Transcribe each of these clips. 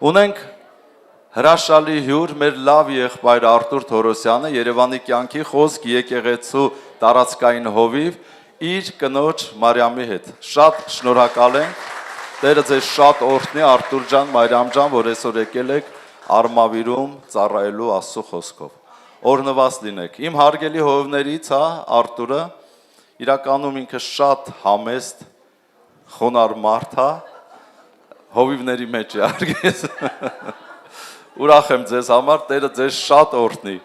Ունենք հրաշալի հյուր մեր լավ եղբայր Արտուր Թորոսյանը, Երևանի կյանքի խոսք եկեղեցու տարածքային հովիվ իր կնոջ Մարիամի հետ։ Շատ շնորհակալ ենք, Տերը ձեզ շատ օրհնի Արտուր ջան, Մարիամ ջան, որ այսօր եկել եք Արմավիրում ծառայելու Աստծո խոսքով։ Օրհնված լինեք։ Իմ հարգելի հովիվներից Արտուրը իրականում ինքը շատ համեստ, խոնար մարդ է, հովիվների մեջ է հարգես։ Ուրախ եմ ձեզ համար, Տերը ձեզ շատ օրհնի։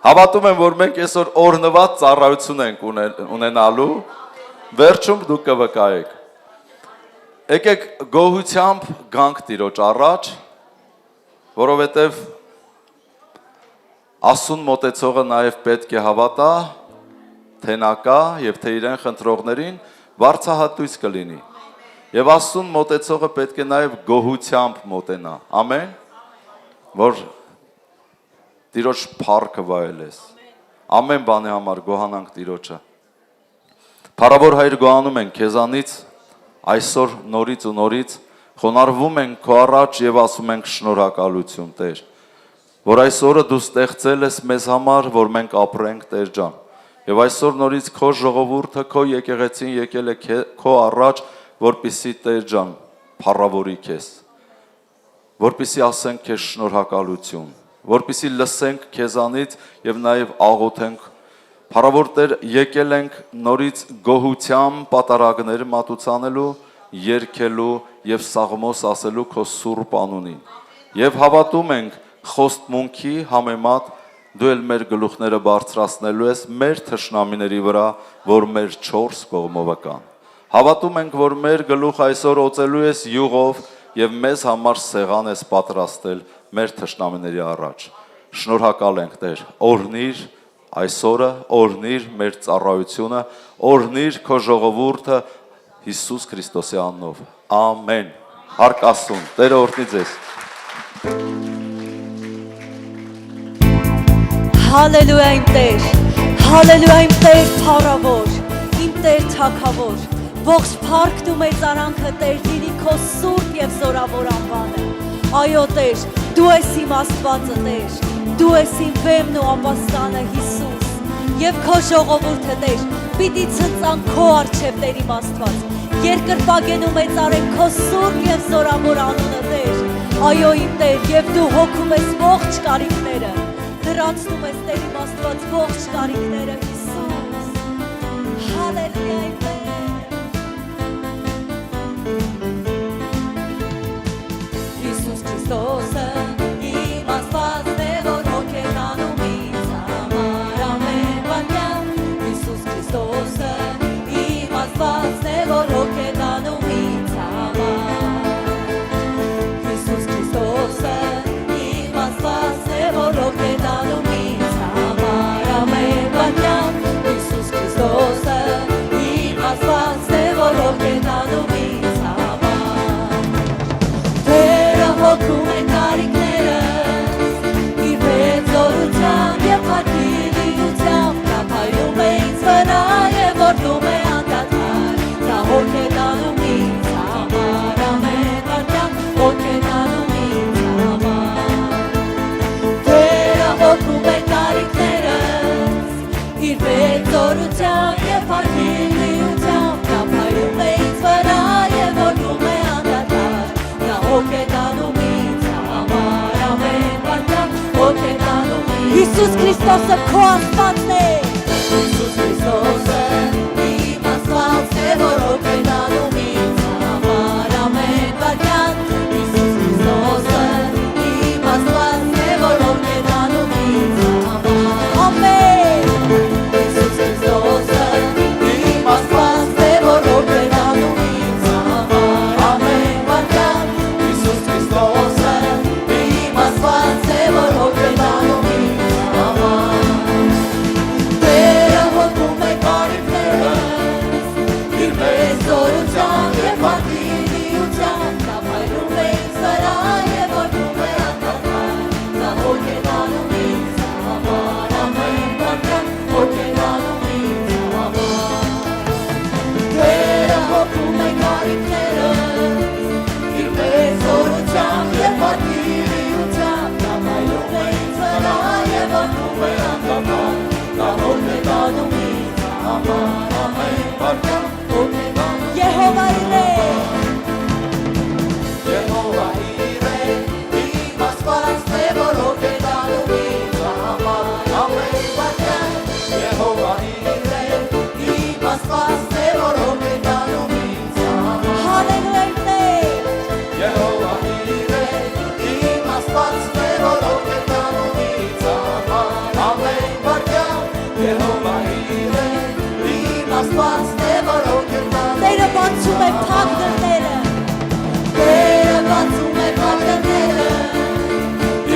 Հավատում եմ, որ մենք այսօր օրհնված ծառայություն ենք ունենալու, վերջում դուք կվկայեք։ Եկեք գոհությամբ գանք Տիրոջ առաջ, որովհետև Աստծուն մոտեցողը նաև պետք է հավատա, թե նա կա եւ թե իրեն խնդրողներին վարձահատույց կլինի։ Եվ Աստծուն մոտեցողը պետք է նաև գոհությամբ մոտենա։ Ամեն, որ Տիրոջ փառքը վայելես։ Ամեն բանի համար գոհանանք Տիրոջը։ Փառավոր Հայր, գոհանում ենք քեզանից այսօր նորից ու նորից, խոնարհվում ենք քո առաջ եւ ասում ենք շնորհակալություն, Տեր, որ այսօրը դու ստեղծել ես մեզ համար, որ մենք ապրենք, Տեր ջան։ Եվ այսօր նորից քո ժողովուրդը, քո եկեղեցին եկել է քո առաջ, որպիսի Տեր ջան, փառավորի քեզ, որպիսի ասենք քեզ շնորհակալություն, որպիսի լսենք քեզանից եւ նաեւ աղոթենք։ Փառավոր Տեր, եկել ենք նորից գոհությամբ պատարագներ մատուցանելու, երգելու եւ սաղմոս ասելու քո սուրբ անունին։ Եվ հավատում ենք խոստմունքի համեմատ դու էլ մեր գլուխները բարձրացնելու ես մեր թշնամիների վրա, որ մեր 4 կողմով կան։ Հավատում ենք, որ մեր գլուխ այսօր օծելու ես յուղով եւ մեզ համար սեղան ես պատրաստել մեր թշնամիների առաջ։ Շնորհակալ ենք, Տեր, օրհնիր այսօրը, օրհնիր մեր ծառայությունը, օրհնիր քո ժողովուրդը Հիսուս Քրիստոսի անունով։ Ամեն։ Հարկ Աստծուն, Տերը օրհնի ձեզ։ Հալելույա իմ Տեր, հալելույա իմ Տեր փառավոր, իմ Տեր թագավոր, ողջ փառքն ու մեծարանքը Տեր լինի քո սուրբ եւ զորավոր անվանը։ Այո Տեր, դու ես իմ Աստվածը Տեր, դու ես իմ վեմն ու ապաստանը Հիսուս, եւ քո ժողովուրդը Տեր, պիտի ցնցան քո առջև Տեր իմ Աստված, երկրպագեն ու մեծարեն քո սուրբ եւ զորավոր անունը Տեր։ Այո իմ Տեր, եւ դու հոգում ես ողջ կարիքները, դրանցնում ես Տեր իմ Աստված ողջ կարիքները Հիսուս։ Հալելույա իմ Տեր։ Հիսուս Քրիստոսը իմ Աստվածն է, որ հոգենանում ինձ համար ամեն բանյան։ Հիսուս Քրիստոսը իմ Աստվածն է, որ հոգենանում ինձ համար։ Հիսուս Քրիստոսը իմ Աստվածն է, որ հոգենանում ինձ համար ամեն բանյան։ Հիսուս Քրիստոսը իմ Աստվածն է, որ հոգենանում ինձ համար։ Տերը հոգում է կարիքներս, իր մեծորությամբ եւ փառքիլիությամբ, նա փայլում է ինձ վրա եւ օրհնում է անդադար, նա հոգենանում ինձ համար ամեն բանյան, հոգենանում ինձ համար։ Տերը հոգում է կարիքներս, իր մեծորությամբ եւ փառքիլիությամբ, նա փայլում է ինձ վրա եւ օրհնում է անդադար, նա հոգենանում ինձ համար ամեն բանյան, հոգենանում ինձ։ Հիսուս Քրիստոսը քո Աստվածն է։ Հիսուս Քրիստոսը իմ Աստվածն է, որ հոգենանում ինձ համար ամեն բանյան։ Հիսուս Քրիստոսը իմ Աստվածն է, որ հոգենանում ինձ համար ամեն։ Հիսուս Քրիստոսը իմ Աստվածն է, որ հոգենանում ինձ համար ամեն բանյան։ Հիսուս Քրիստոսը իմ Աստվածն է, որ հոգենանում ինձ համար։ Տերը հոգում է համար ամեն վարքյան հոգեգանում Եհովա իրեն Եհովա իրեն իմ Աստված է որ հոգեգանում ինձ համար ամեն վարքյան Եհովա իրեն իմ Աստված է որ հոգեգանում ինձ համար Հալելույա Եհովա իրեն իմ Աստված է որ հոգեգանում ինձ համար ամեն վարքյան Եհովա իրեն իմ Աստված է որ հոգեգանում Տերը բացում է փակ դռները Տերը բացում է փակ դռները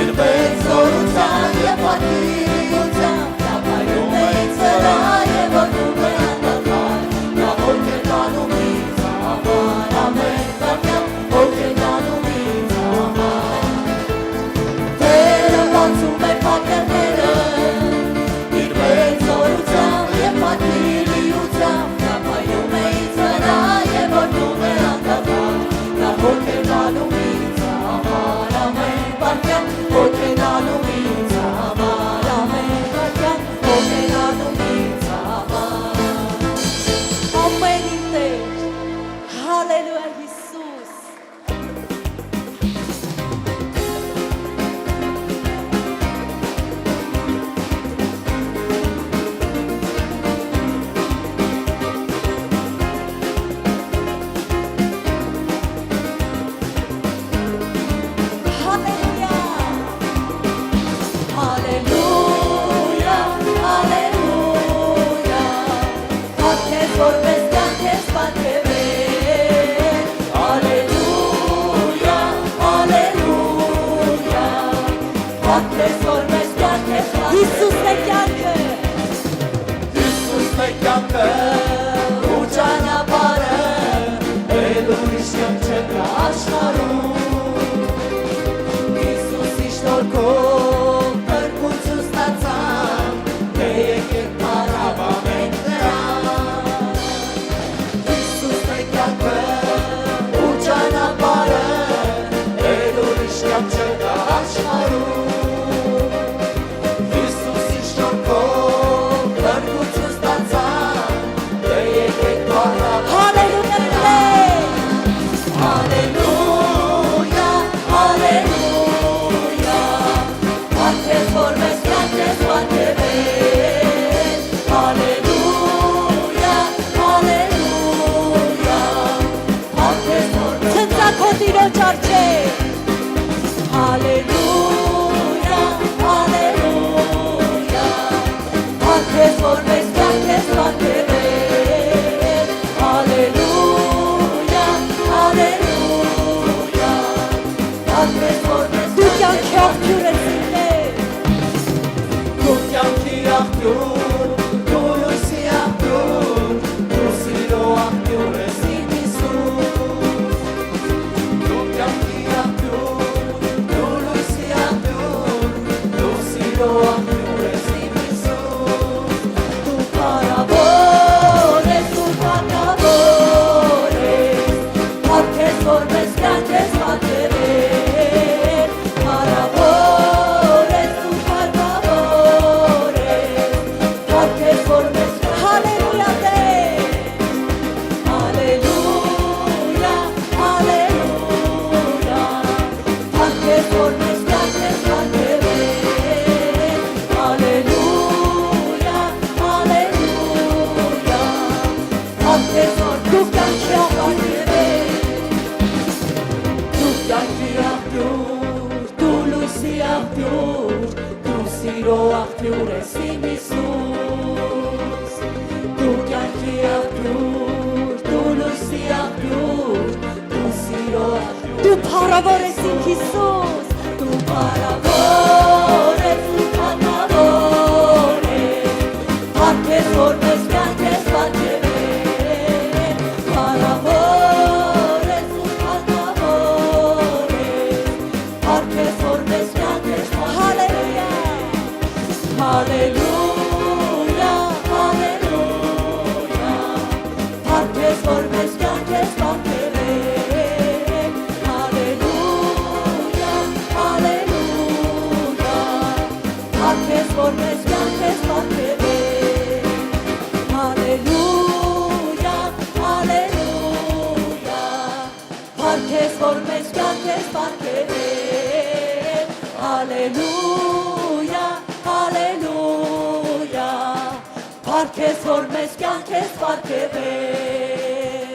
իր մեծ զորության Եվ պատվիրությամբ Նա փայլում է ինձ վրա Եվ որդում է անդադար Նա հոգեգանում ինձ համար ամեն վարքյան հոգեգանում ինձ համար Տերը բացում է փակ դռները իր մեծ Զորությամբ և պատվիրությամբ Նա փայլում է ինձ վրա Եվ որդում է անդադար Նա հոգեգանում ինձ համար ամեն վարքյան հոգեգանում ինձ համար Ամեն վարքյան հոգեգանում ինձ համար Ամեն իմ Տեր Հալելույա Հիսուս Հալելույա Հալելույա Հալելույա Հոգես որպես կյանքես պատկերել Հալելույա Հալելույա Հոգես որպես կյանքես պատկերել Հիսուսն է կյանքը Հիսուսն է կյանքը ու ճանապարհը Էլ ուրիշ կյանք չկա աշխարհում Հիսուսի շնորհքով փրկություն ստացանք Դե եկեք փառաբանենք Նրան Հիսուսն է կյանքը ու ճանապարհը Էլ ուրիշ կյանք չկա աշխարհում Հիսուսի շնորհքով փրկություն ստացանք Դե եկեք փառաբանենք Հալելույա Հալելույա Հալելույա Հոգես որպես կյանքես պատկերել Հալելույա Հալելույա Հոգես որպես Ցնցակո Տիրոջ առջև Հալելույա Հալելույա Հոգես որպես կյանքես պատկերել Հալելույա Հալելույա Հոգես որպես Դու կյանքի աղբյուր ես իմ Տեր Դու կյանքի աղբյուր, դու լույսի աղբյուր, դու սիրո աղբյուր ես իմ Հիսուս Դու կյանքի աղբյուր, դու լույսի աղբյուր, դու սիրո աղբյուր ես իմ Հիսուս Դու փառավոր ես, դու փառավոր ես Հոգես որպես կյանքես պատկերել Փառավոր ես, դու փառավոր ես Հոգես որպես Հալելույա Տեր Հալելույա Հալելույա Հոգես որպես կյանքես պատկերել Հալելույա Հալելույա Հոգես որպես Դու կյանքի աղբյուր Դու կյանքի աղբյուր, դու լույսի աղբյուր, դու սիրո աղբյուր ես իմ Հիսուս Դու կյանքի աղբյուր, դու լույսի աղբյուր, դու սիրո աղբյուր Դու փառավոր ես իմ Հիսուս Դու փառավոր ես, դու փառավոր ես Հոգես որպես կյանքես պատկերել Փառավոր ես, դու փառավոր ես Հոգես որպես կյանքես պատկերել Հալելույա Հալելույա Հոգես որպես կյանքես պատկերել Հալելույա Հալելույա Հալելույա, հալելույա, Պարքես, որ մեզ կյանք ես պարքևել,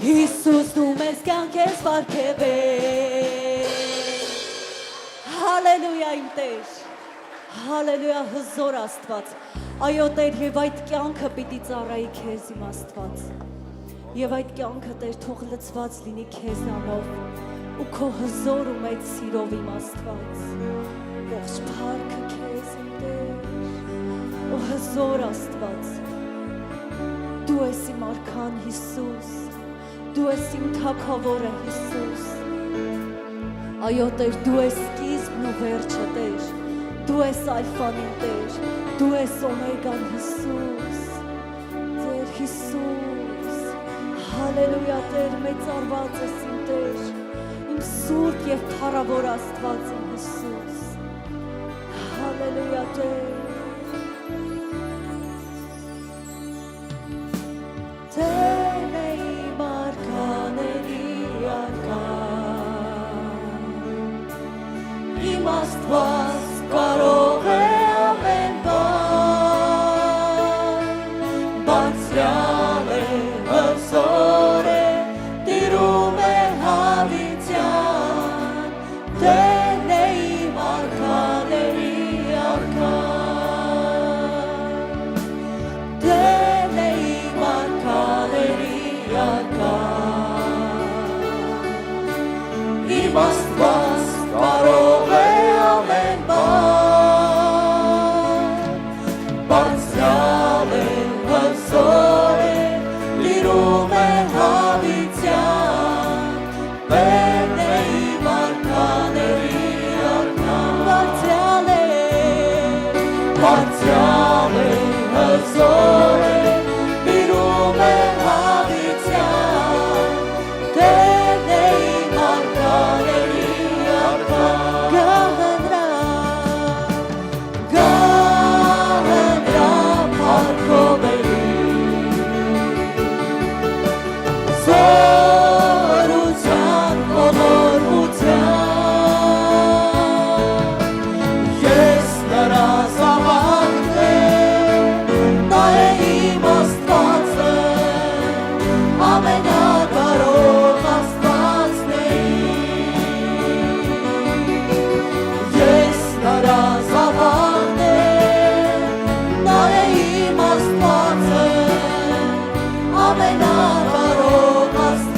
Հիսուս դու մեզ կյանք ես պարքևել, Հալելույա իմ Տեր, Հալելույա հզոր Աստված, այո Տեր և այդ կյանքը պիտի ծառայի քեզ իմ Աստված, և այդ կյանքը Տեր թող լցված լինի քեզանով, ու քո հզոր ու մեծ սիրով իմ Աստված, ողջ փառքը քեզ իմ Տեր, ու հզոր Աստված, դու ես իմ արքան Հիսուս, դու ես իմ թագավորը Հիսուս, այո Տեր, դու ես սկիզբն ու վերջը Տեր, դու ես ալֆան իմ Տեր, դու ես օմեգան Հիսուս, Տեր Հիսուս, հալելույա Տեր, մեծարված ես իմ Տեր, իմ սուրբ և փառավոր Աստված իմ Հիսուս, հալելույա Տեր, Տերն է իմ արքաների արքան, իմ Աստված կարող է ամեն բան, բարձրյալ է, հզոր է, տիրում է հավիտյան, Տերն է իմ արքաների արքան, Տերն է իմ արքաների արքան, իմ Աստված կարող է ամեն բան, բարձրյալ է, հզոր է, տիրում է հավիտյան, Տերն է իմ արքաների արքան, բարձրյալ է, հզոր է, տիրում է հավիտյան, Տերն է իմ արքաների Զորության, ողորմության, ես նրա զավակն եմ, նա է իմ Աստվածը, ամենակարող Աստվածն է ես նրա զավակն եմ, նա է իմ Աստվածը, ամենակարող Աստվածն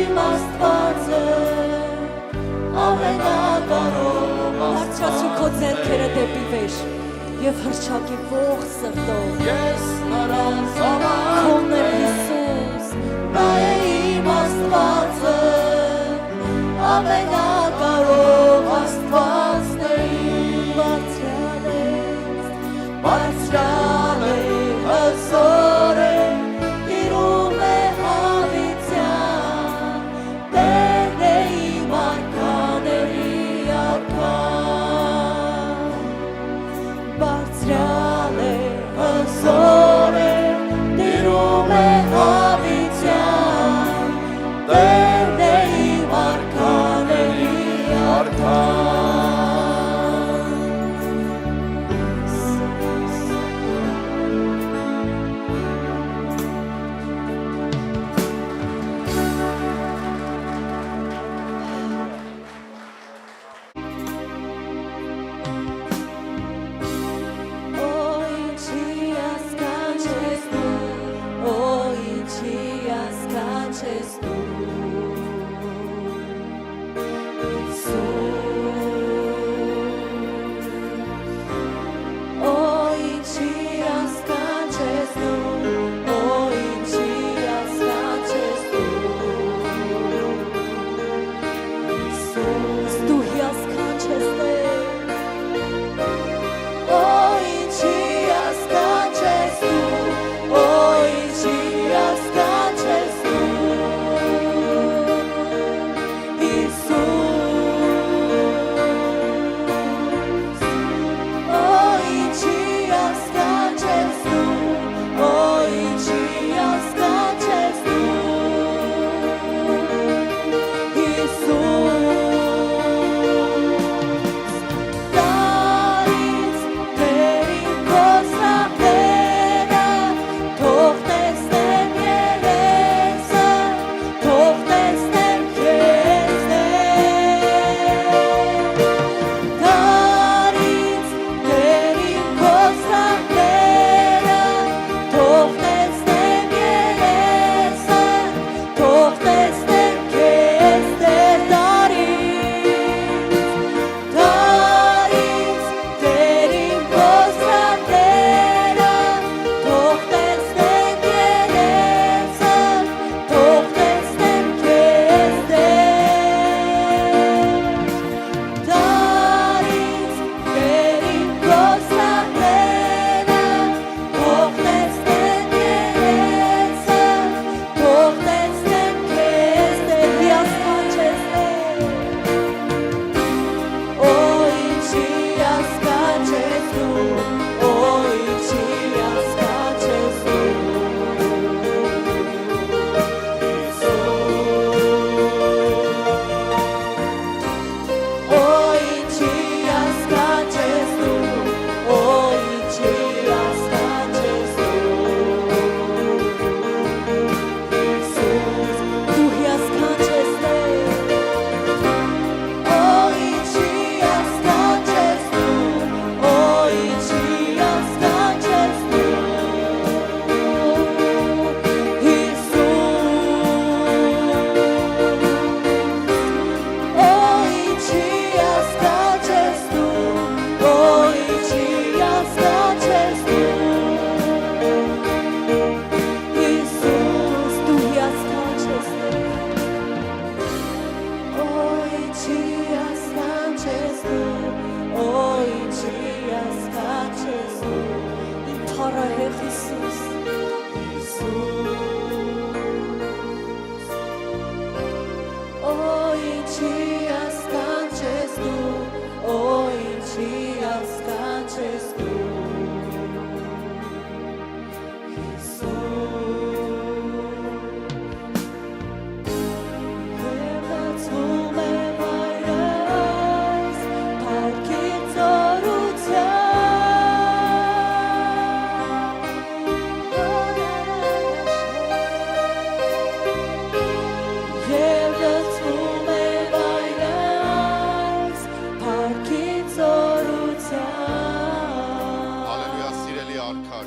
իմ Աստվածը ամենակարող Աստվածը քո ձեռքերը դեպի վեր եւ հրճակի ողջ սրտով Ես նրան զավակ Քոնը Հիսուս նա է իմ Աստվածը ամենակարող Աստվածն է բարձրալ է հզոր է տիրում է հավիտյան Տերն է իմ արքաների արքան Բարձրալ է հզոր է տիրում է հավիտյան Տերն է իմ արքաների արքան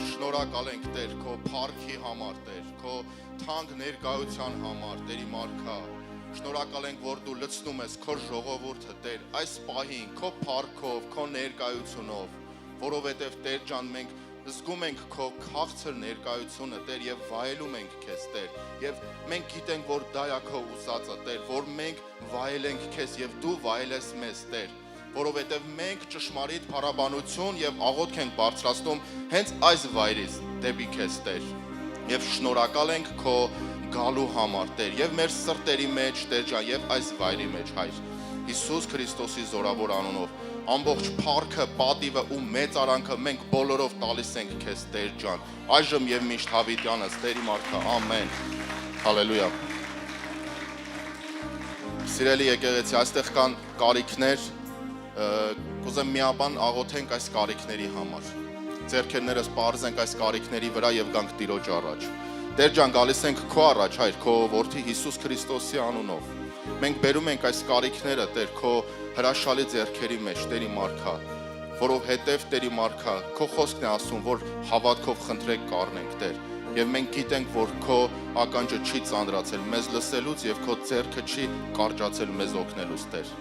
Շնորհակալ ենք Տեր քո փառքի համար, Տեր, քո թանկ ներկայության համար, Տեր իմ արքա, Շնորհակալ ենք, որ դու լցնում ես քո ժողովուրդը, Տեր, այս պահին, քո փառքով, քո ներկայությունով, որովհետև Տեր ջան, մենք զգում ենք քո քաղցր ներկայությունը, Տեր, եւ վայելում ենք քեզ, Տեր, եւ մենք գիտենք, որ դա է քո ուզածը, Տեր, որ մենք վայելենք քեզ եւ դու վայելես մեզ, Տեր, որովհետև մենք ճշմարիտ փառաբանություն եւ աղոթք ենք բարձրացնում հենց այս վայրից դեպի քեզ, Տեր, եւ շնորհակալ ենք քո գալու համար, Տեր, եւ մեր սրտերի մեջ, Տեր ջան, եւ այս վայրի մեջ, Հայր, Հիսուս Քրիստոսի զորավոր անունով, ամբողջ փառքը, պատիվը ու մեծ արանքը մենք բոլորով տալիս ենք քեզ, Տեր ջան, այժմ եւ միշտ հավիտյանս, Տերի մարդը, ամեն, հալելույա։ Սիրելի եկեղեցի, այստեղ կան կարիքներ, կուզեմ միաբան աղոթենք այս կարիքների համար, ձեռքերներս պարզենք այս կարիքների վրա եւ գանք Տիրոջ առաջ։ Տեր ջան, գալիս ենք քո առաջ, Հայր, քո որդի Հիսուս Քրիստոսի անունով։ Մենք բերում ենք այս կարիքները, Տեր, քո հրաշալի ձեռքերի մեջ, Տերի մարքա, որովհետև Տերի մարքա, քո խոսքն է ասում, որ հավատքով խնդրեք կառնենք, Տեր, եւ մենք գիտենք, որ քո ականջը չի ծանրացել մեզ լսելուց եւ քո ձեռքը չի կարճացել մեզ օգնելուց, Տեր։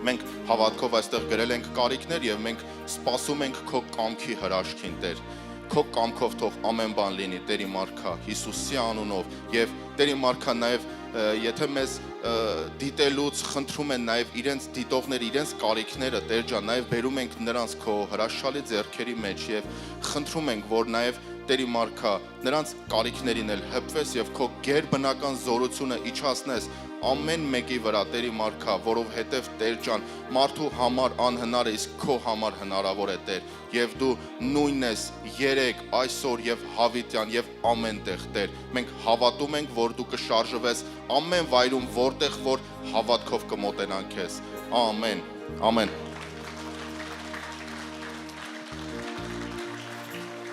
Մենք հավատքով այստեղ գրել ենք կարիքներ եւ մենք սպասում ենք քո կամքի հրաշքին, Տեր։ Քո կամքով թող ամեն բան լինի, Տերի մարքա, Հիսուսի անունով եւ Տերի մարքա նաեւ եթե մեզ դիտելուց խնդրում են նաև իրենց դիտողներ, իրենց կարիքները, Տեր ջան, նաև բերում ենք նրանց քո հրաշալի ձեռքերի մեջ եւ խնդրում ենք, որ նաև Տերի մարքա նրանց կարիքներին էլ հպվես եւ քո գերբնական զորությունը իջացնես ամեն մեկի վրա, Տերի մարքա, որովհետև Տեր ջան, մարդու համար անհնար է, իսկ քո համար հնարավոր է, Տեր, եւ դու նույնն ես երեք, այսօր եւ հավիտյան եւ ամենտեղ, Տեր։ Մենք հավատում ենք, որ դու կշարժվես ամեն վայրում, որտեղ որ հավատքով կմոտենանք քեզ։ Ամեն։ Ամեն։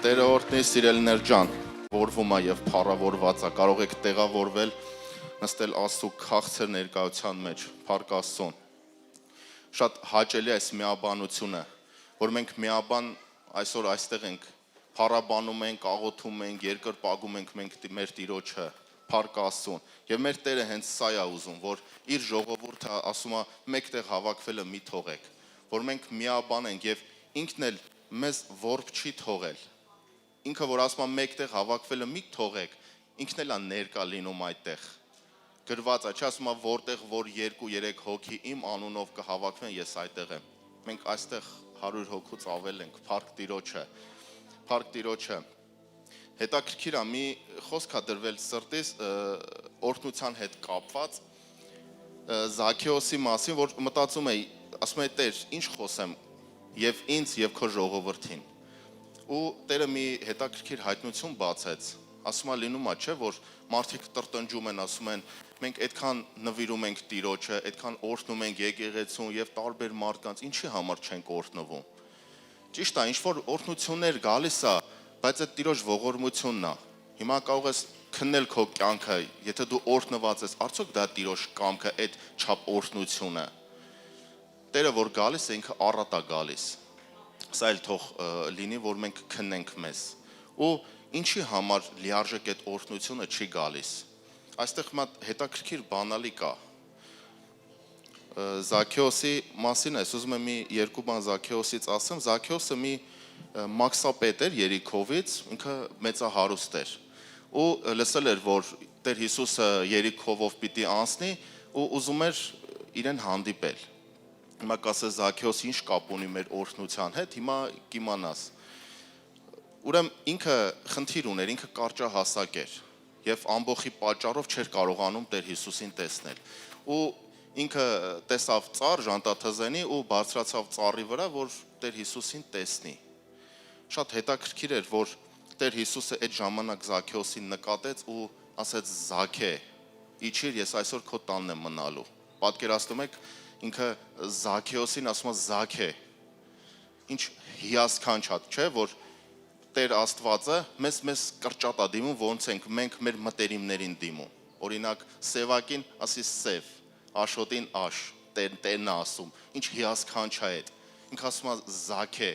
Տերը օրհնի սիրելիներ ջան, որվում է եւ փառավորված է, կարող եք տեղավորվել, նստել Աստծո քաղցր ներկայության մեջ, փառք Աստծուն։ Շատ հաճելի է այս միաբանությունը, որ մենք միաբան այսօր այստեղ ենք, փառաբանում ենք, աղոթում ենք, երկրպագում ենք մենք մեր Տիրոջը, փառք Աստծուն։ Եվ մեր Տերը հենց սա է ուզում, որ իր ժողովուրդը ասում է մեկտեղ հավաքվելը մի թողեք, որ մենք միաբան ենք եւ ինքն էլ մեզ ворբ չի թողել։ Ինքը որ ասում է մեկտեղ հավաքվելը մի թողեք, ինքն էլ է ներկա լինում այդտեղ։ Գրված է, չասում է որտեղ որ 2-3 հոգի իմ անունով կհավաքվեն, ես այդտեղ եմ։ Մենք այստեղ 100 հոգուց ավել ենք, փառք Տիրոջը։ Փառք Տիրոջը։ Հետաքրքիր է, մի խոսք է դրվել սրտիս օրհնության հետ կապված Զաքեոսի մասին, որ մտածում էի, ասում էի Տեր, ինչ խոսեմ եւ ինձ եւ քո ժողովրդին։ Ու Տերը մի հետաքրքիր հայտնություն բացեց, ասում է լինում է, չէ, որ մարդիկ տրտնջում են, ասում են, մենք այդքան նվիրում ենք Տիրոջը, այդքան օրհնում ենք եկեղեցուն եւ տարբեր մարդկանց, ինչի համար չենք օրհնվում։ Ճիշտ է, ինչ որ օրհնություններ գալիս է, բայց այդ Տիրոջ ողորմությունն է։ Հիմա կարող ես քննել քո կյանքը, եթե դու օրհնված ես, արդյոք դա Տիրոջ կամքը, այդ չափ օրհնությունը։ Տերը որ գալիս է, ինքը առատ է գալիս։ Սա էլ թող լինի, որ մենք քննենք մեզ։ Ու ինչի համար լիարժեք այդ օրհնությունը չի գալիս։ Այստեղ մի հետաքրքիր բանալի կա։ Զաքեոսի մասին ես ուզում եմ մի երկու բան Զաքեոսից ասեմ։ Զաքեոսը մի մաքսապետ էր Երիքովից, ինքը մեծահարուստ էր։ Ու լսել էր, որ Տեր Հիսուսը Երիքովով պիտի անցնի ու ուզում էր իրեն հանդիպել։ Հիմա կասես Զաքեոս ինչ կապ ունի մեր օրհնության հետ, հիմա կիմանաս։ Ուրեմն ինքը խնդիր ուներ, ինքը կարճահասակ էր եւ ամբողջի պատճառով չէր կարողանում Տեր Հիսուսին տեսնել։ Ու ինքը տեսավ ծառ ժանտաթզենի ու բարձրացավ ծառի վրա, որ Տեր Հիսուսին տեսնի։ Շատ հետաքրքիր էր, որ Տեր Հիսուսը այդ ժամանակ Զաքեոսին նկատեց ու ասեց Զաքե, իջիր, ես այսօր քո տանն եմ մնալու։ Պատկերացնում եք, ինքը Զաքեոսին ասում է Զաքե։ Ինչ հիասքանչ, չէ, որ Տեր Աստվածը մեզ կրճատ է դիմում, ոնց ենք մենք մեր մտերիմներին դիմում։ Օրինակ Սևակին ասի Սև, Աշոտին Աշ, Տերն է ասում։ Ինչ հիասքանչ է այդ։ Ինքը ասում է Զաքե,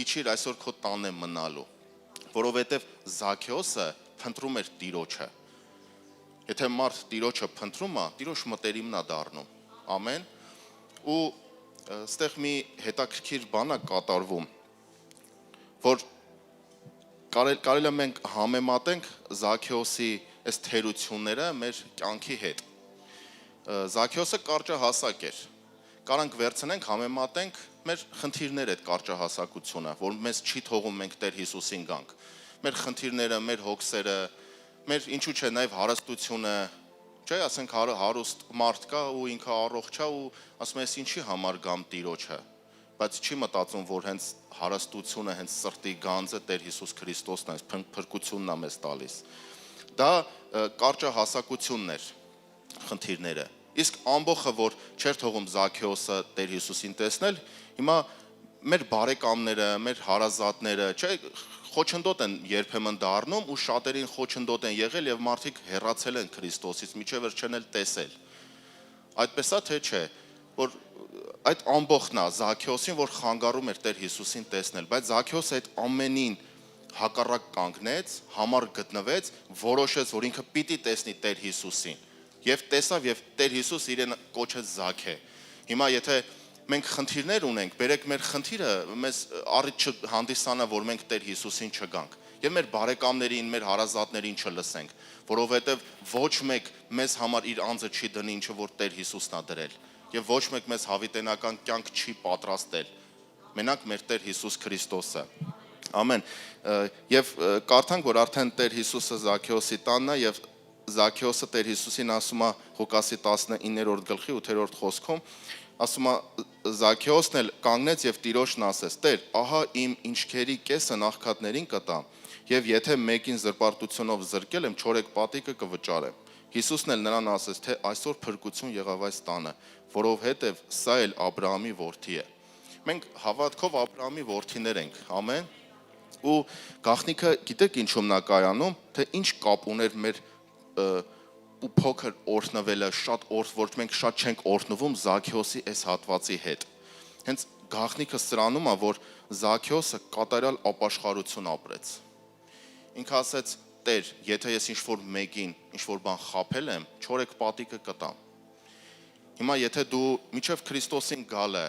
իջիր, այսօր քո տանն եմ մնալու, որովհետև Զաքեոսը փնտրում էր Տիրոջը։ Եթե մարդ Տիրոջը փնտրում է, Տիրոջ մտերիմն է դառնում։ Ամեն։ Ու այստեղ մի հետաքրքիր բան է կատարվում, որ կարելի է մենք համեմատենք Զաքեոսի այս թերությունները մեր կյանքի հետ։ Զաքեոսը կարճահասակ էր։ Կարանք վերցնենք, համեմատենք մեր խնդիրներ այդ կարճահասակությունը, որ մեզ չի թողում մենք Տեր Հիսուսին գանք։ Մեր խնդիրները, մեր հոգսերը, մեր ինչու՞ չէ նաև հարստությունը, չէ, ասենք հարուստ մարդ կա ու ինքը առողջ է ու ասում է, ինչի համար գամ Տիրոջը, բայց չի մտածում, որ հենց հարստությունը, հենց սրտի գանձը Տեր Հիսուս Քրիստոսն է, փրկությունն է մեզ տալիս։ Դա կարճահասակությունն էր խնդիրները։ Իսկ ամբողջը, որ չէր թողում Զաքեոսը Տեր Հիսուսին տեսնել, հիմա մեր բարեկամները, մեր հարազատները, չէ, խոչընդոտ են երբեմն դառնում ու շատերին խոչընդոտ են եղել եւ մարդիկ հեռացել են Քրիստոսից, միջև չեն էլ տեսել։ Այդպես է թե չէ, որ այդ ամբողջն է Զաքեոսին, որ խանգարում էր Տեր Հիսուսին տեսնել, բայց Զաքեոսը այդ ամենին հակառակ կանգնեց, համար գտնվեց, որոշեց, որ ինքը պիտի տեսնի Տեր Հիսուսին։ Եվ տեսավ եւ Տեր Հիսուս իրեն կոչեց Զաքե։ Հիմա եթե մենք խնդիրներ ունենք, բերեք մեր խնդիրը մեզ առիթ չհանդիսանա, որ մենք Տեր Հիսուսին չգանք եւ մեր բարեկամներին, մեր հարազատներին չլսենք, որովհետեւ ոչ մեկ մեզ համար իր անձը չի դնի, ինչը որ Տեր Հիսուսն է դրել, եւ ոչ մեկ մեզ հավիտենական կյանք չի պատրաստել։ Մենակ մեր Տեր Հիսուս Քրիստոսը։ Ամեն։ Եվ կարդանք, որ արդեն Տեր Հիսուսը Զաքեոսի տանն է եւ Զաքեոսը Տեր Հիսուսին ասում է Ղուկասի 19-րդ գլխի 8-րդ խոսքում, ասում է Զաքեոսն էլ կանգնեց եւ Տիրոջն ասեց. Տեր, ահա իմ ինչքերի կեսը նախքատներին կտամ, եւ եթե մեկին զրպարտությունով զրկել եմ, 4 պատիկը կվճարեմ։ Հիսուսն էլ նրան ասեց, թե այսօր փրկություն եղավ այս տանը, որովհետեւ սա էլ Աբրահամի որդի է։ Մենք հավատքով Աբրահամի որդիներ ենք, ամեն։ Ու գաղտնիքը գիտեք ինչու՞մն է կայանում, թե ինչ կապ ուներ մեր ու փոքր օրհնվելը, շատ որ մենք շատ չենք օրհնվում Զաքեոսի այս հատվածի հետ։ Հենց գաղտնիքը սրանում է, որ Զաքեոսը կատարյալ ապաշխարություն ապրեց։ Ինքը ասեց. Տեր, եթե ես ինչ-որ մեկին ինչ-որ բան խաբել եմ, 4 պատիկը կտամ։ Հիմա եթե դու միջև Քրիստոսին գալը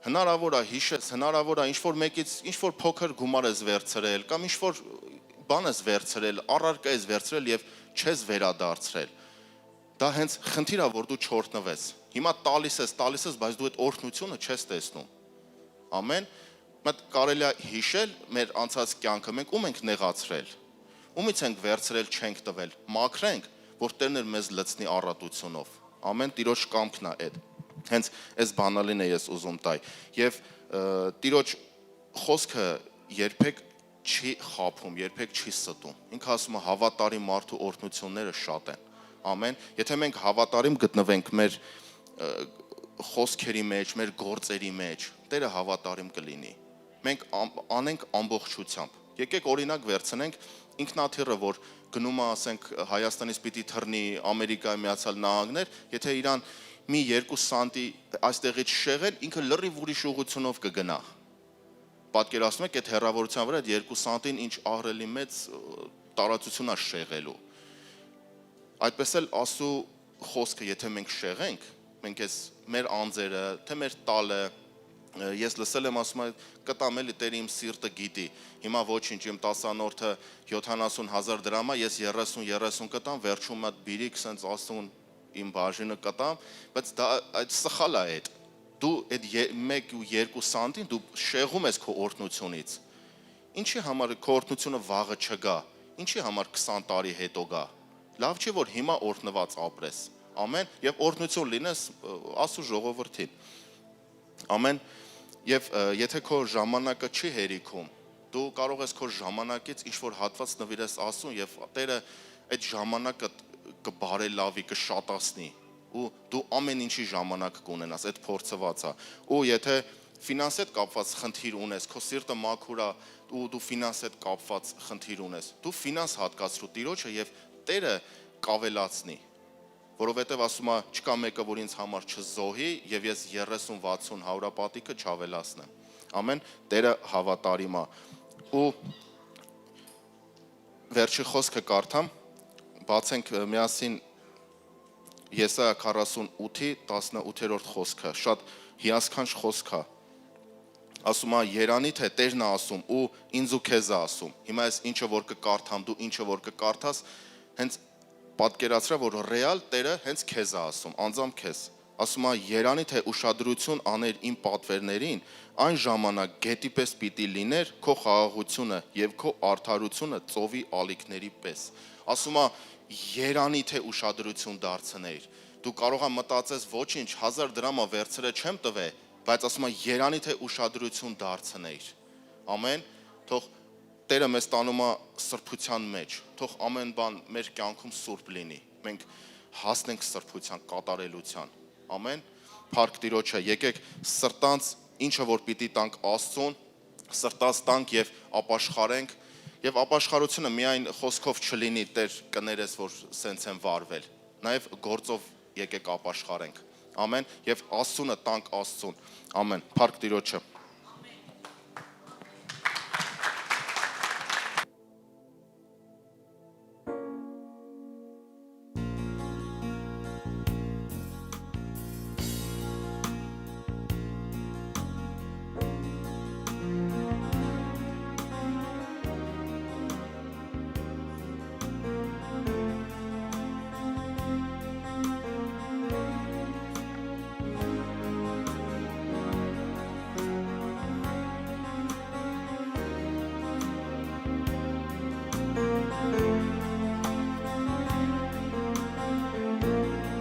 հնարավոր է հիշես, հնարավոր է ինչ-որ մեկից ինչ-որ փոքր գումար ես վերցրել կամ ինչ-որ բան ես վերցրել, առարկա ես վերցրել եւ չես վերադարձրել։ Դա հենց խնդիր է, որ դու չօրհնվես։ Հիմա տալիս ես, բայց դու այդ օրհնությունը չես տեսնում։ Ամեն։ Մենք կարելի է հիշել մեր անցած կյանքը, մենք ում ենք նեղացրել։ Ումից ենք վերցրել, չենք տվել։ Մաքրենք, որ Տերն մեզ լցնի առատությունով։ Ամեն Տիրոջ կամքն է այդ։ Հենց այս բանալին է ես ուզում տալ։ Եվ Տիրոջ խոսքը երբեք չի խաբում, երբեք չի ստում։ Ինքը ասում է հավատարիմ մարդու օրհնությունները շատ են։ Ամեն։ Եթե մենք հավատարիմ գտնվենք մեր խոսքերի մեջ, մեր գործերի մեջ, Տերը հավատարիմ կլինի։ Մենք անենք ամբողջությամբ։ Եկեք օրինակ վերցնենք ինքնաթիռը, որ գնում է, ասենք, Հայաստանից պիտի թռնի Ամերիկայի Միացյալ Նահանգներ, եթե իրան մի 2 սանտի այստեղից շեղեն, ինքը լրիվ ուրիշ ուղղությունով կգնա։ Պատկերացնում եք այդ հեռավորության վրա այդ 2 սանտին ինչ ահռելի մեծ տարածություն է շեղելու։ Այդպես էլ ասու խոսքը, եթե մենք շեղենք, մենք ես մեր անձերը, թե մեր տալը, ես լսել եմ ասում եմ, կտամ էլի Տերը իմ սիրտը գիտի։ Հիմա ոչինչ, իմ 10-անորդը 70,000 դրամ է, ես 30 կտամ, վերջում այդ բիրիկ սենց ասում իմ բաժինը կտամ, բայց դա այդ սխալ է այդ։ Դու այդ 1 ու 2 սանտին դու շեղում ես քո օրհնությունից։ Ինչի համար քո օրհնությունը վաղը չգա։ Ինչի համար 20 տարի հետո գա։ Լավ չի որ հիմա օրհնված ապրես։ Ամեն, եւ օրհնություն լինես Աստծո ժողովրդին։ Ամեն, եւ եթե քո ժամանակը չի հերիքում, դու կարող ես քո ժամանակից ինչ-որ հատված նվիրես Աստծուն եւ Տերը այդ ժամանակը կբարելավի, կշատացնի ու դու ամեն ինչի ժամանակ կունենաս, այդ փորձված է։ Ու եթե ֆինանսի հետ կապված խնդիր ունես, քո սիրտը մաքուր է ու դու ֆինանսի հետ կապված խնդիր ունես, դու ֆինանս հատկացրու Տիրոջը եւ Տերը կավելացնի, որովհետեւ ասում է, չկա մեկը, որ ինձ համար չզոհի եւ ես 30-60 պատիկը չավելացնեմ։ Ամեն, Տերը հավատարիմ է։ Ու վերջի խոսքը կարդամ բացենք միասին Եսայա 48-ի 18-րդ խոսքը, շատ հիասքանչ խոսք է։ Ասում է երանի թե Տերն է ասում ու ինձ ու քեզ է ասում։ Հիմա ես ինչը որ կկարդամ, դու ինչը որ կկարդաս, հենց պատկերացրա, որ ռեալ Տերը հենց քեզ է ասում, անձամբ քեզ։ Ասում է երանի թե ուշադրություն աներ իմ պատվերներին, այն ժամանակ գետի պես պիտի լիներ քո խաղաղությունը եւ քո արդարությունը ծովի ալիքների պես։ Ասում է երանի թե ուշադրություն դարձնեիր։ Դու կարող ես մտածես ոչինչ 1000 դրամը վերցրե չեմ տվե, բայց ասում է երանի թե ուշադրություն դարձնեիր։ Ամեն, թող Տերը մեզ տանում է սրբության մեջ, թող ամեն բան մեր կյանքում սուրբ լինի։ Մենք հասնենք սրբության կատարելության։ Ամեն, փառք Տիրոջը, եկեք սրտանց ինչը որ պիտի տանք Աստծուն, սրտանց տանք եւ ապաշխարենք, եւ ապաշխարությունը միայն խոսքով չլինի, Տեր կներես, որ սենց են վարվել, նաեւ գործով եկեք ապաշխարենք։ Ամեն, եւ Աստծունը տանք Աստծուն։ Ամեն, փառք Տիրոջը։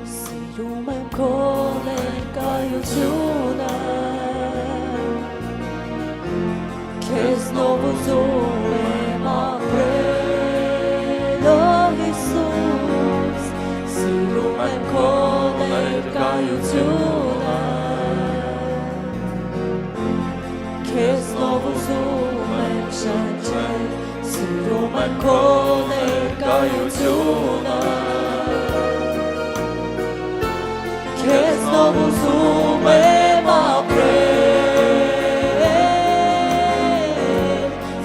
Սիրում եմ քո ներկայությունը, քեզնով ուզում եմ ապրել, օ Հիսուս, սիրում եմ քո ներկայությունը, քեզնով ուզում եմ շնչել, սիրում եմ քո ներկայությունը, քեզնով ուզում եմ ապրել,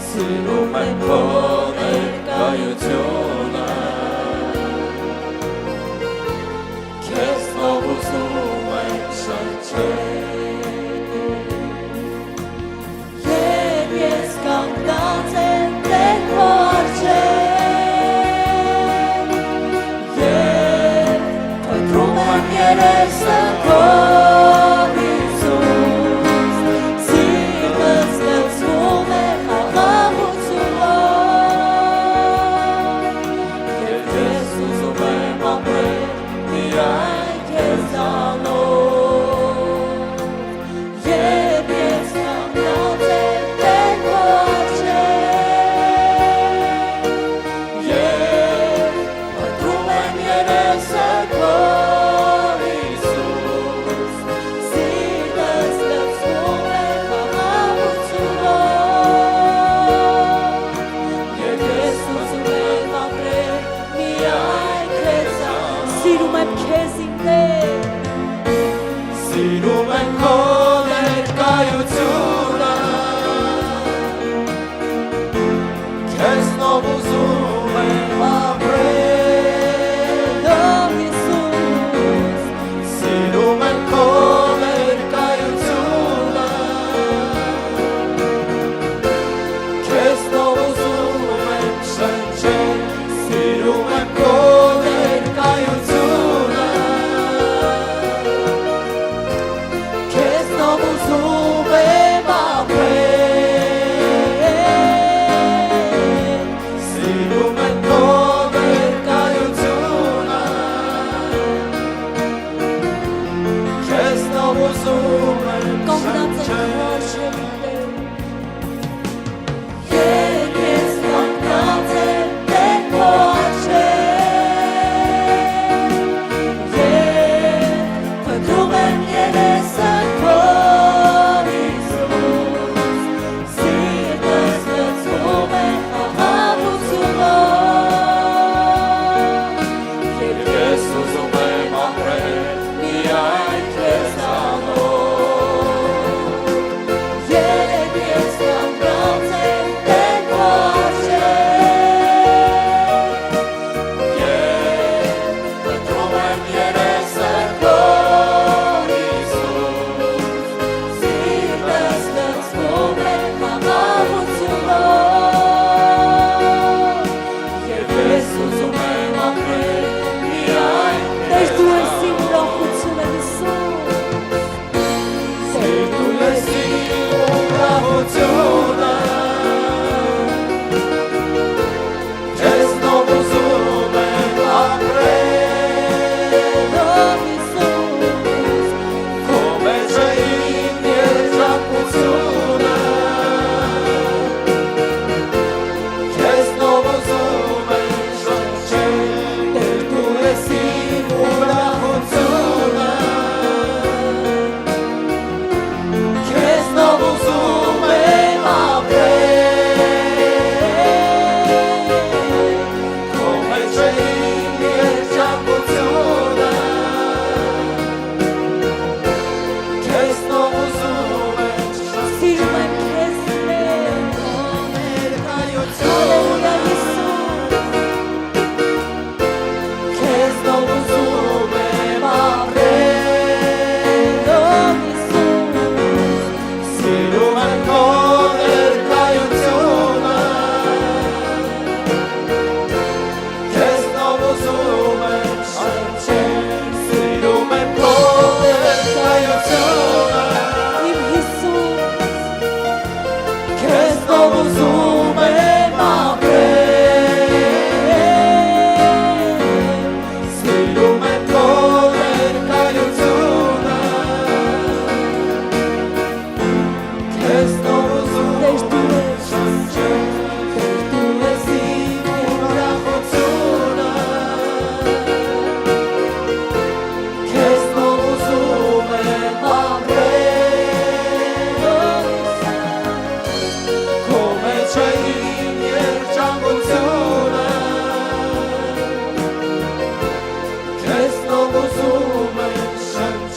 սիրում եմ քո ներկայությունը, քեզնով ուզում եմ շնչել, երբ ես կանգնած եմ Տեր քո առջև, երբ փնտրում եմ երեսը քո Հիսուս, սիրտս լցվում է խաղաղությունով, երբ ես ուզում եմ ապրել միայն քեզանով, երբ ես կանգնած եմ Տեր քո առջև, երբ փնտրում եմ երեսը քո Սիրում եմ քեզ իմ Տեր, սիրում եմ քո ներկայությունը, քեզնով ուզում եմ ապրել, օ Հիսուս, սիրում եմ քո ներկայությունը, քեզնով ուզում եմ շնչել, սիրում եմ քո ներկայությունը, քեզնով ուզում եմ ապրել, սիրում եմ քո ներկայությունը, քեզնով ուզում եմ շնչել, երբ ես կանգնած եմ Տեր քո առջև, երբ փնտրում եմ երեսը քո Հիսուս, սիրտս լցվում է խաղաղությունով, երբ ես ուզում եմ ապրել միայն քեզանով,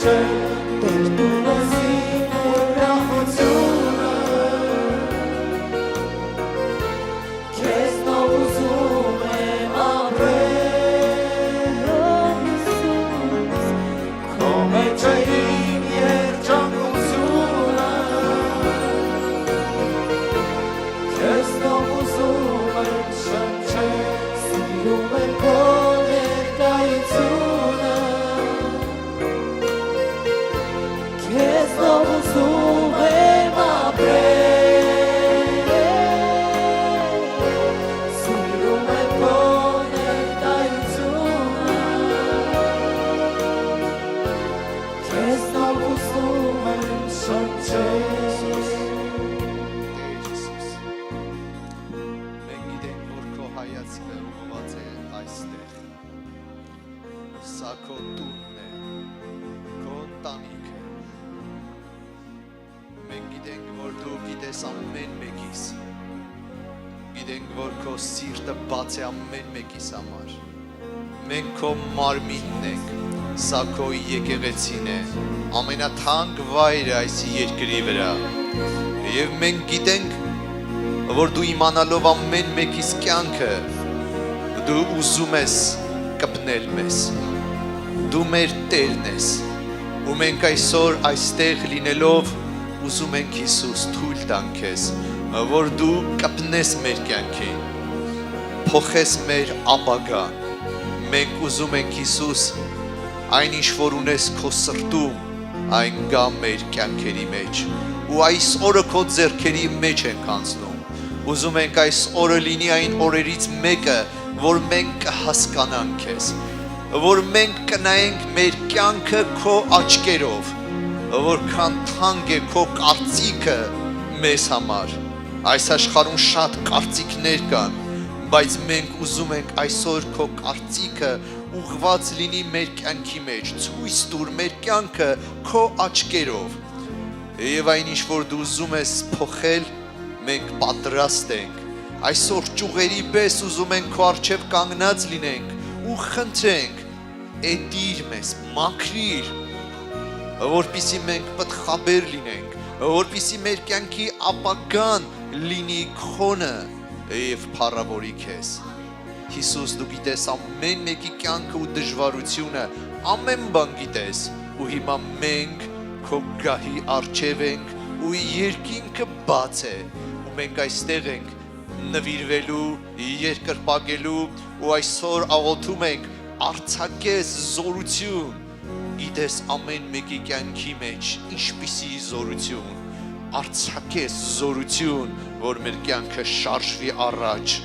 Տեր տունս իմ ուրախությունը Քեզնով ուզում եմ ապրել Հիսուս Քո մեջ է իմ երջանկությունը Քեզնով ուզում եմ շնչել Սիրում եմ քո ներկայությունը Քեզնով ուզում եմ ապրել Սիրում եմ քո ներկայությունը Քեզնով ուզում եմ շնչել Մենք գիտենք, որ քո հայացքը ուղղված է այստեղ։ Սա քո տունն է, քո ընտանիքը։ Մենք գիտենք, որ դու գիտես ամեն մեկիս։ Գիտենք, որ քո սիրտը բաց է ամեն մեկիս համար։ Մենք քո մարմինն ենք, սա քո եկեղեցին է, ամենաթանկ վայրը այս երկրի վրա։ Եվ մենք գիտենք, որ դու իմանալով ամեն մեկիս կյանքը, դու ուզում ես կպնել մեզ, դու մեր Տերն ես, ու մենք այսօր այստեղ լինելով, ուզում ենք Հիսուս թույլ տանք քեզ, որ դու կպնես մեր կյանքին, փոխես մեր ապագան, մենք ուզում ենք Հիսուս, այն ինչ որ ունես քո սրտում, այն գա մեր կյանքերի մեջ, ու այս օրը քո ձեռքերի մեջ ենք անցնում, ուզում ենք այս օրը լինի այն օրերից մեկը, որ մենք կհասկանանք քեզ, որ մենք կնայենք մեր կյանքը քո աչքերով, որքան թանկ է քո կարծիքը մեզ համար։ Այս աշխարհում շատ կարծիքներ կան, բայց մենք ուզում ենք այսօր քո կարծիքը ուղղված լինի մեր կյանքի մեջ, ցույց տուր մեր կյանքը քո աչքերով։ Եվ այն ինչ որ դու ուզում ես փոխել, մենք պատրաստ ենք, այսօր ճուղերի պես ուզում ենք քո առջև կանգնած լինենք ու խնդրենք, էդիր մեզ, մաքրիր, որպեսզի մենք պտղաբեր լինենք, որպեսզի մեր կյանքի ապագան լինի քոնը եւ փառավորի քեզ։ Հիսուս, դու գիտես ամեն մեկի կյանքը ու դժվարությունը, ամեն բան գիտես, ու հիմա մենք քո գահի առջև ենք ու երկինքը բաց է, ու մենք այստեղ ենք նվիրվելու, երկրպագելու ու այսօր աղոթում ենք արձակես զորություն, գիտես ամեն մեկի կյանքի մեջ ինչպիսի զորություն, արձակես զորություն, որ մեր կյանքը շարժվի առաջ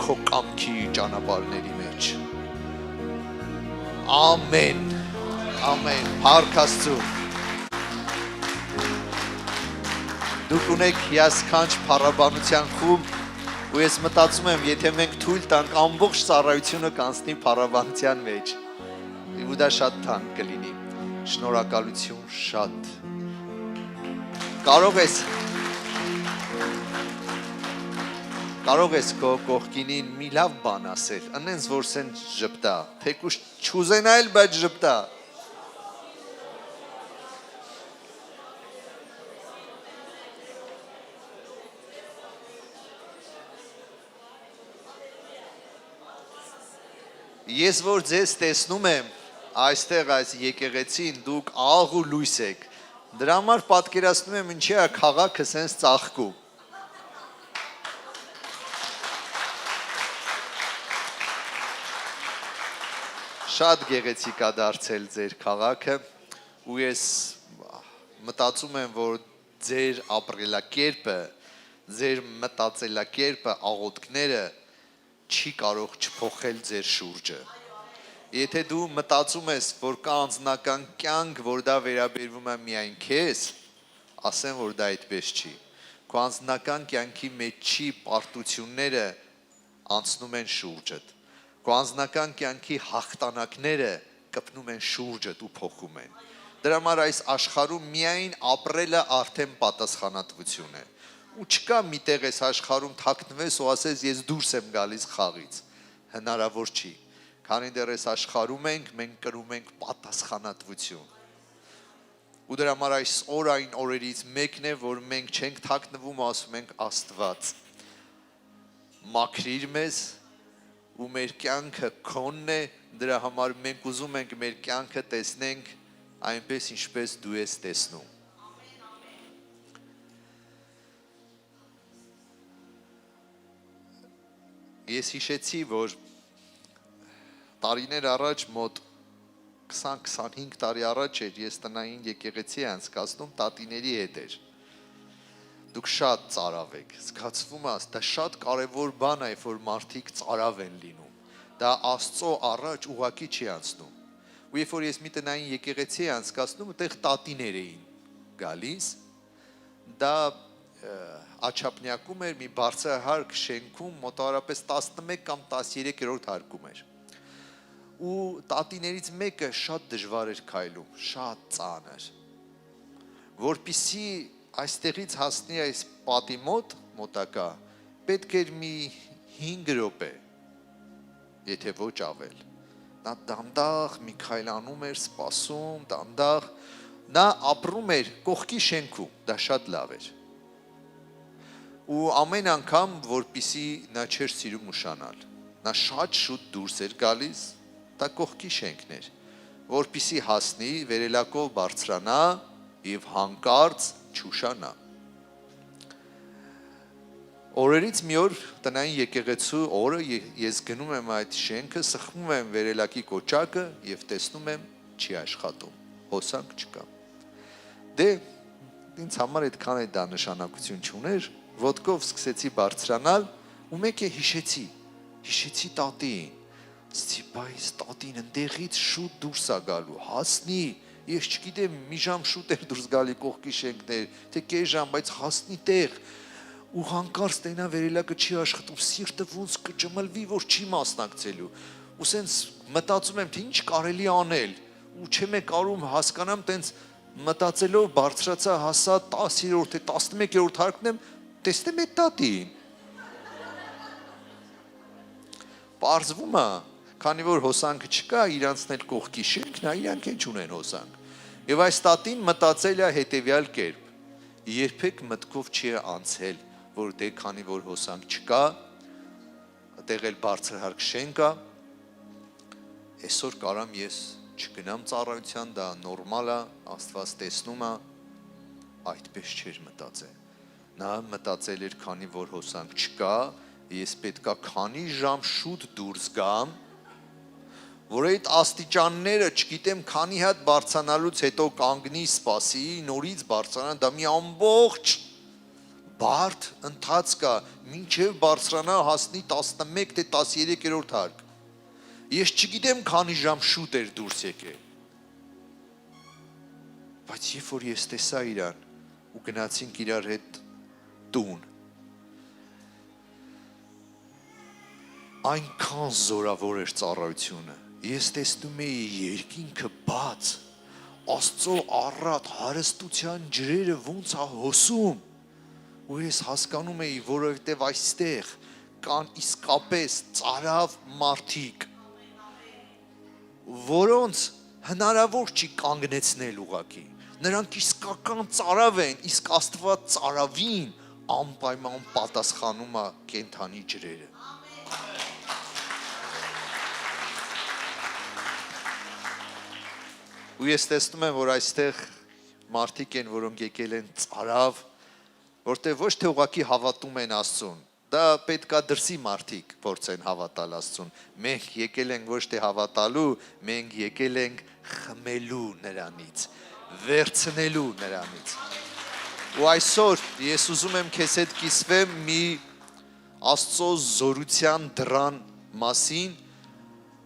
քո կամքի ճանապարհների մեջ։ Ամեն, ամեն, փառք Աստծու։ Դուք ունեք հիասքանչ փառաբանության խումբ, ու ես մտածում եմ, եթե մենք թույլ տանք ամբողջ ծառայությունը կանցնի փառաբանության մեջ, ու դա շատ թանկ կլինի։ Շնորհակալություն շատ։ Կարող ես քո կողքինին մի լավ բան ասել, անենց որ սեն ժպտա, թեկուզ չուզենայել, բայց ժպտա։ Ես որ ձեզ տեսնում եմ, այստեղ այս եկեղեցին դուք աղ ու լույս եք, դրա համար պատկերացնում եմ ինչի է քաղաքը սենց ծաղկում։ Շատ գեղեցիկ է դարձել ձեր քաղաքը, ու ես մտածում եմ, որ ձեր ապրելակերպը, ձեր մտածելակերպը, աղոթքները չի կարող չփոխել ձեր շուրջը։ Եթե դու մտածում ես, որ կա անձնական կյանք, որ դա վերաբերվում է միայն քեզ, ասեմ, որ դա այդպես չի։ Քո անձնական կյանքի մեջի պարտությունները անցնում են շուրջդ։ Քո անձնական կյանքի հաղթանակները կպնում են շուրջդ ու փոխում են։ Դրա համար այս աշխարհում միայն ապրելը արդեն պատասխանատվություն է։ Ու չկա միտեղ այս աշխարհում թաքնվես ու ասես ես դուրս եմ գալիս խաղից։ Հնարավոր չի։ Քանի դեռ այս աշխարհում ենք, մենք կրում ենք պատասխանատվություն։ Ու դրա համար այս օր այն օրերից մեկն է, որ մենք չենք թաքնվում, ասում ենք Աստված մաքրիր մեզ ու մեր կյանքը քոնն է, դրա համար մենք ուզում ենք մեր կյանքը տեսնենք այնպես ինչպես դու ես տեսնում։ Ես հիշեցի, որ տարիներ առաջ մոտ 20-25 տարի առաջ էր ես տնային եկեղեցի անցկացնում տատիների հետ էր։ Դուք շատ ծարավ եք, զգացվում է, դա շատ կարևոր բան է, որ մարդիկ ծարավ են լինում։ Դա Աստծո առաջ ուղղակի չի անցնում։ Ու երբ որ ես մի տնային եկեղեցի անցկացնում, այդտեղ տատիներ էին գալիս, դա Աչափնյակում էր մի բարձրահարկ շենքում, մոտավորապես 11 կամ 13-րդ հարկում էր։ Ու տատիներից մեկը շատ դժվար էր քայլում, շատ ծանր։ Որպեսզի այստեղից հասնի այս պատի մոտակա, պետք էր մի 5 րոպե, եթե ոչ ավել։ Նա դանդաղ մի քայլանում էր, սպասում, դանդաղ, նա ապրում էր կողքի շենքում, դա շատ լավ էր։ Ու ամեն անգամ, որպեսզի նա չէր սիրում ուշանալ, նա շատ շուտ դուրս էր գալիս, դա կողքի շենքն էր, որպեսզի հասնի, վերելակով բարձրանա եւ հանկարծ չուշանա։ Օրերից մի օր տնային եկեղեցու օրը ես գնում եմ այդ շենքը, սխմում եմ վերելակի կոճակը եւ տեսնում եմ չի աշխատում, հոսանք չկա։ Դե ինձ համար այդքան է դա նշանակություն չուներ, ոտքով սկսեցի բարձրանալ ու մեկ է հիշեցի տատին, ասեցի բայց տատին ընդեղից շուտ դուրս է գալու, հասնի, ես չգիտեմ մի ժամ շուտ էր դուրս գալի կողքի շենքներ, թե կես ժամ, բայց հասնի տեղ ու հանկարծ տենա վերելակը չի աշխատում, սիրտը ոնց կճմլվի, որ չի մասնակցելու։ Ու սենց մտածում եմ, թե ինչ կարելի անել, ու չեմ կարում հասկանամ, տենց մտածելով բարձրացա, հասա 10-րդ թե 11-րդ հարկն եմ, տեսնեմ այդ տատին։ Պարզվում է, քանի որ հոսանքը չկա, իրանցն էլ կողքի շենքն է, իրանք էլ չունեն հոսանք։ Եվ այս տատին մտածել է հետևյալ կերպ. երբեք մտքով չի անցել, որ դե քանի որ հոսանք չկա, այդտեղ էլ բարձրահարկ շենք է, այսօր կարամ ես չգնամ ծառայության, դա նորմալ է, Աստված տեսնում է, այդպես չէր մտածել։ Նա մտածել էր, քանի որ հոսանք չկա, ես պետքա քանի ժամ շուտ դուրս գամ, որ այդ աստիճանները, չգիտեմ, քանի հատ բարձրանալուց հետո կանգնի, սպասի, նորից բարձրանա, դա մի ամբողջ բարդ ընթացք է, մինչև բարձրանա հասնի 11 թե 13-րդ հարկ։ Ես չգիտեմ քանի ժամ շուտ էր դուրս եկել։ Բայց երբ որ ես տեսա իրան ու գնացինք իրար հետ տուն, այնքան զորավոր էր ծառայությունը։ Ես տեսնում էի երկինքը բաց, Աստծո առատ հարստության ջրերը ոնց է հոսում, ու ես հասկանում էի, որովհետև այստեղ կան իսկապես ծարավ մարդիկ, որոնց հնարավոր չի կանգնեցնել ուղղակի։ Նրանք իսկական ծարավ են, իսկ Աստված ծարավին անպայման պատասխանում է կենդանի ջրերը։ Ու ես տեսնում եմ, որ այստեղ մարդիկ են, որոնք եկել են ծարավ, որտեղ ոչ թե ուղղակի հավատում են Աստծուն, դա պետքա դրսի մարդիկ փորձեն հավատալ Աստծուն։ Մենք եկել ենք ոչ թե հավատալու, մենք եկել ենք խմելու նրանից, վերցնելու նրանից։ Ու այսօր ես ուզում եմ քեզ հետ կիսվեմ մի Աստծո զորության դրան մասին,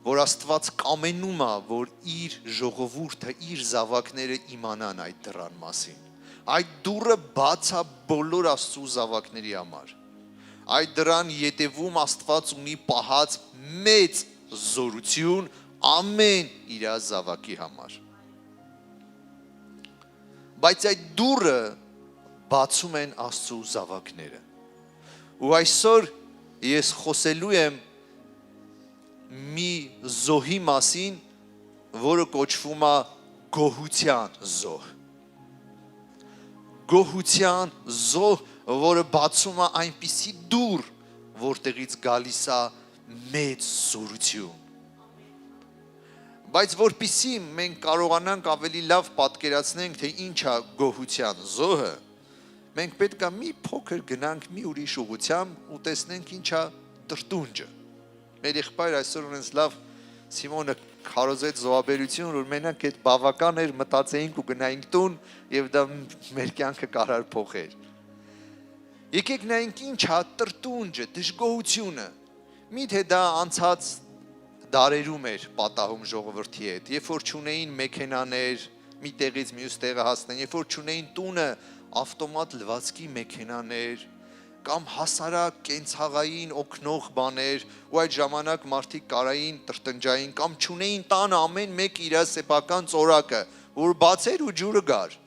որ Աստված կամենում է, որ իր ժողովուրդը, իր զավակները իմանան այդ դրան մասին։ Այդ դուռը բաց է բոլոր Աստծո զավակների համար։ Այդ դրան ետևում Աստված ունի պահած մեծ զորություն ամեն իր զավակի համար։ Բայց այդ դուռը բացում են Աստծո զավակները։ Ու այսօր ես խոսելու եմ մի զոհի մասին, որը կոչվում է գոհության զոհ։ գոհության զոհ, որը բացում է այնպիսի դուռ, որտեղից գալիս է մեծ զորություն։ Բայց որպիսի մենք կարողանանք ավելի լավ պատկերացնենք, թե ինչ է գոհության զոհը, մենք պետք է մի փոքր գնանք մի ուրիշ ուղղությամբ ու տեսնենք ինչ է տրտունջը։ Մեր եղբայր այսօր ունես լավ Սիմոնը քարոզեց զոհաբերություն, որ մենակ այդ բավական էր մտածեինք ու գնայինք տուն եւ դա մեր կյանքը կարար փոխեր։ Եկեք նայենք ինչ է տրտունջը, դժգոհությունը։ Միթե դա անցած դարերում էր պատահում ժողովրդի հետ, երբ որ չունեին մեքենաներ, մի տեղից մյուս տեղը հասնեն, երբ որ չունեին տունը ավտոմատ լվացքի մեքենաներ, կամ հասարակ կենցաղային օգնող բաներ, ու այդ ժամանակ մարդիկ կարային տրտնջային կամ չունեին տանը ամեն մեկ իր սեփական ծորակը, որ բացեր ու ջուրը գար։